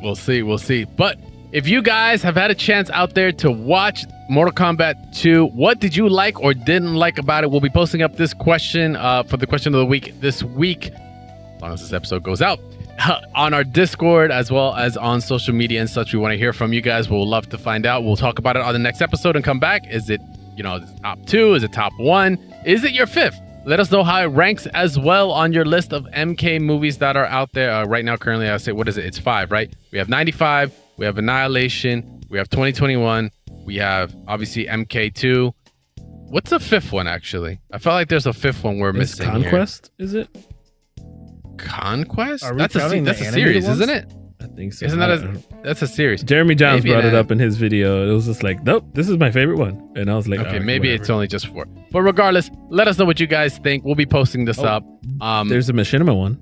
We'll see. But if you guys have had a chance out there to watch Mortal Kombat 2, what did you like or didn't like about it? We'll be posting up this question for the question of the week this week, as long as this episode goes out, on our Discord as well as on social media and such. We want to hear from you guys. We'll love to find out. We'll talk about it on the next episode and come back. Is it, top 2? Is it top 1? Is it your 5th? Let us know how it ranks as well on your list of MK movies that are out there right now. Currently, I say, what is it? It's 5, right? We have 95. We have Annihilation. We have 2021. We have obviously MK2. What's the 5th one actually? I felt like there's a 5th one we're missing. Conquest, is it? Conquest? That's a series, isn't it? I think so. Isn't that's a series? Jeremy Johns brought it up in his video. It was just like, nope, this is my favorite one. And I was like, okay, maybe whatever. It's only just 4. But regardless, let us know what you guys think. We'll be posting this up. There's a Machinima one,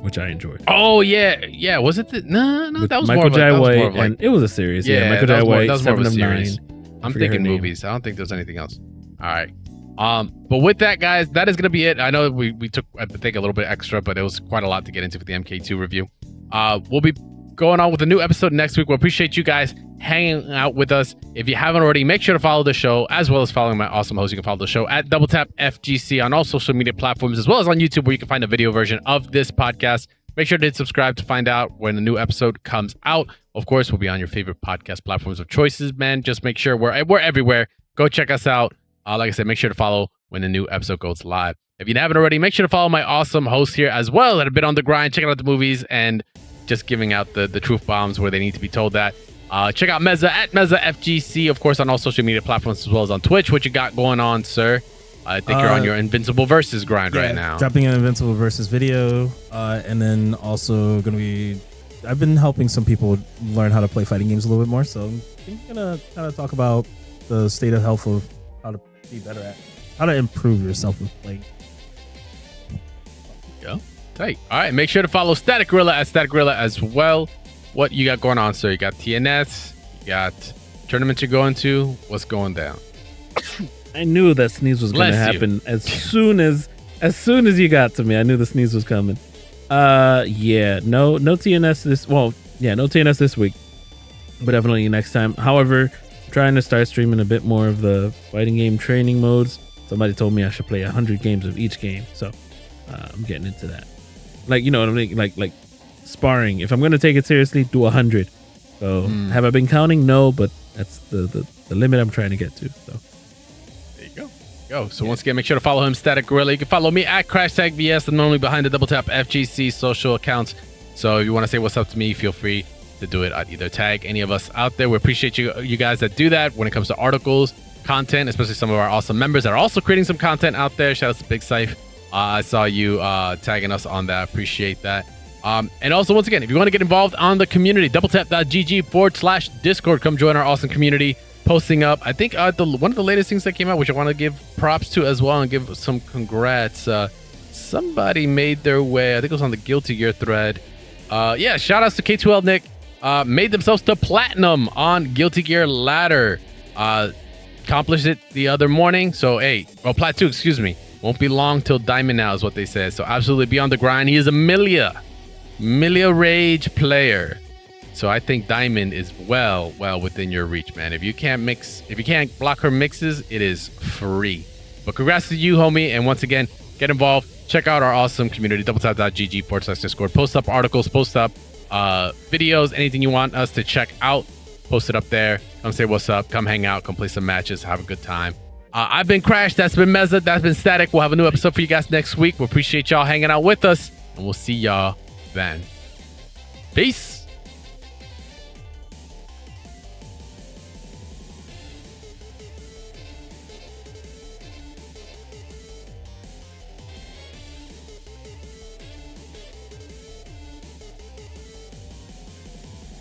which I enjoyed. Oh yeah. Was it? No, that was Michael more Jai of White, and it was a series. Yeah, Michael Jai White. That was more of a series. 9. I'm thinking movies. I don't think there's anything else. All right. But with that, guys, that is gonna be it. I know we took, I think, a little bit extra, but it was quite a lot to get into for the MK2 review. We'll be going on with a new episode next week. We appreciate you guys hanging out with us. If you haven't already, make sure to follow the show as well as following my awesome host. You can follow the show at DoubleTapFGC on all social media platforms, as well as on YouTube, where you can find a video version of this podcast. Make sure to hit subscribe to find out when a new episode comes out. Of course, we'll be on your favorite podcast platforms of choices, man. Just make sure we're everywhere. Go check us out. Like I said, make sure to follow when a new episode goes live. If you haven't already, make sure to follow my awesome hosts here as well that have been on the grind, checking out the movies and just giving out the truth bombs where they need to be told that. Check out Meza at MezaFGC, of course, on all social media platforms as well as on Twitch. What you got going on, sir? I think you're on your Invincible Versus grind right now. Dropping an Invincible Versus video, and then also going to be... I've been helping some people learn how to play fighting games a little bit more, so I'm going to kind of talk about the state of health of how to be better at, how to improve yourself with playing. Go. Tight. All right, make sure to follow Static Gorilla at Static Gorilla as well. What you got going on, sir? You got TNS, you got tournaments you're going to. What's going down? I knew that sneeze was going to happen as soon as you got to me. I knew the sneeze was coming. No TNS this. Well, yeah, no TNS this week, but definitely next time. However, I'm trying to start streaming a bit more of the fighting game training modes. Somebody told me I should play 100 games of each game, so I'm getting into that. Like, you know what I mean? Like sparring. If I'm going to take it seriously, do 100. So have I been counting? No, but that's the limit I'm trying to get to. So there you go. So once again, make sure to follow him, Static Gorilla. You can follow me at CrashTagVS, and normally behind the Double Tap FGC social accounts. So if you want to say what's up to me, feel free to do it. I'd either tag any of us out there. We appreciate you guys that do that when it comes to articles, content, especially some of our awesome members that are also creating some content out there. Shout out to Big Syfe. I saw you tagging us on that. Appreciate that. And also, once again, if you want to get involved on the community, doubletap.gg/Discord. Come join our awesome community. Posting up, I think one of the latest things that came out, which I want to give props to as well and give some congrats. Somebody made their way, I think it was on the Guilty Gear thread. Shout outs to K2L Nick. Made themselves to platinum on Guilty Gear Ladder. Accomplished it the other morning. So, Plat 2, excuse me. Won't be long till Diamond now is what they said. So absolutely be on the grind. He is a Milia Rage player. So I think Diamond is well within your reach, man. If you can't block her mixes, it is free. But congrats to you, homie. And once again, get involved. Check out our awesome community, doubletap.gg/Discord. Post up articles, post up videos, anything you want us to check out. Post it up there. Come say what's up. Come hang out. Come play some matches. Have a good time. I've been Crash. That's been Meza. That's been Static. We'll have a new episode for you guys next week. We appreciate y'all hanging out with us. And we'll see y'all then. Peace.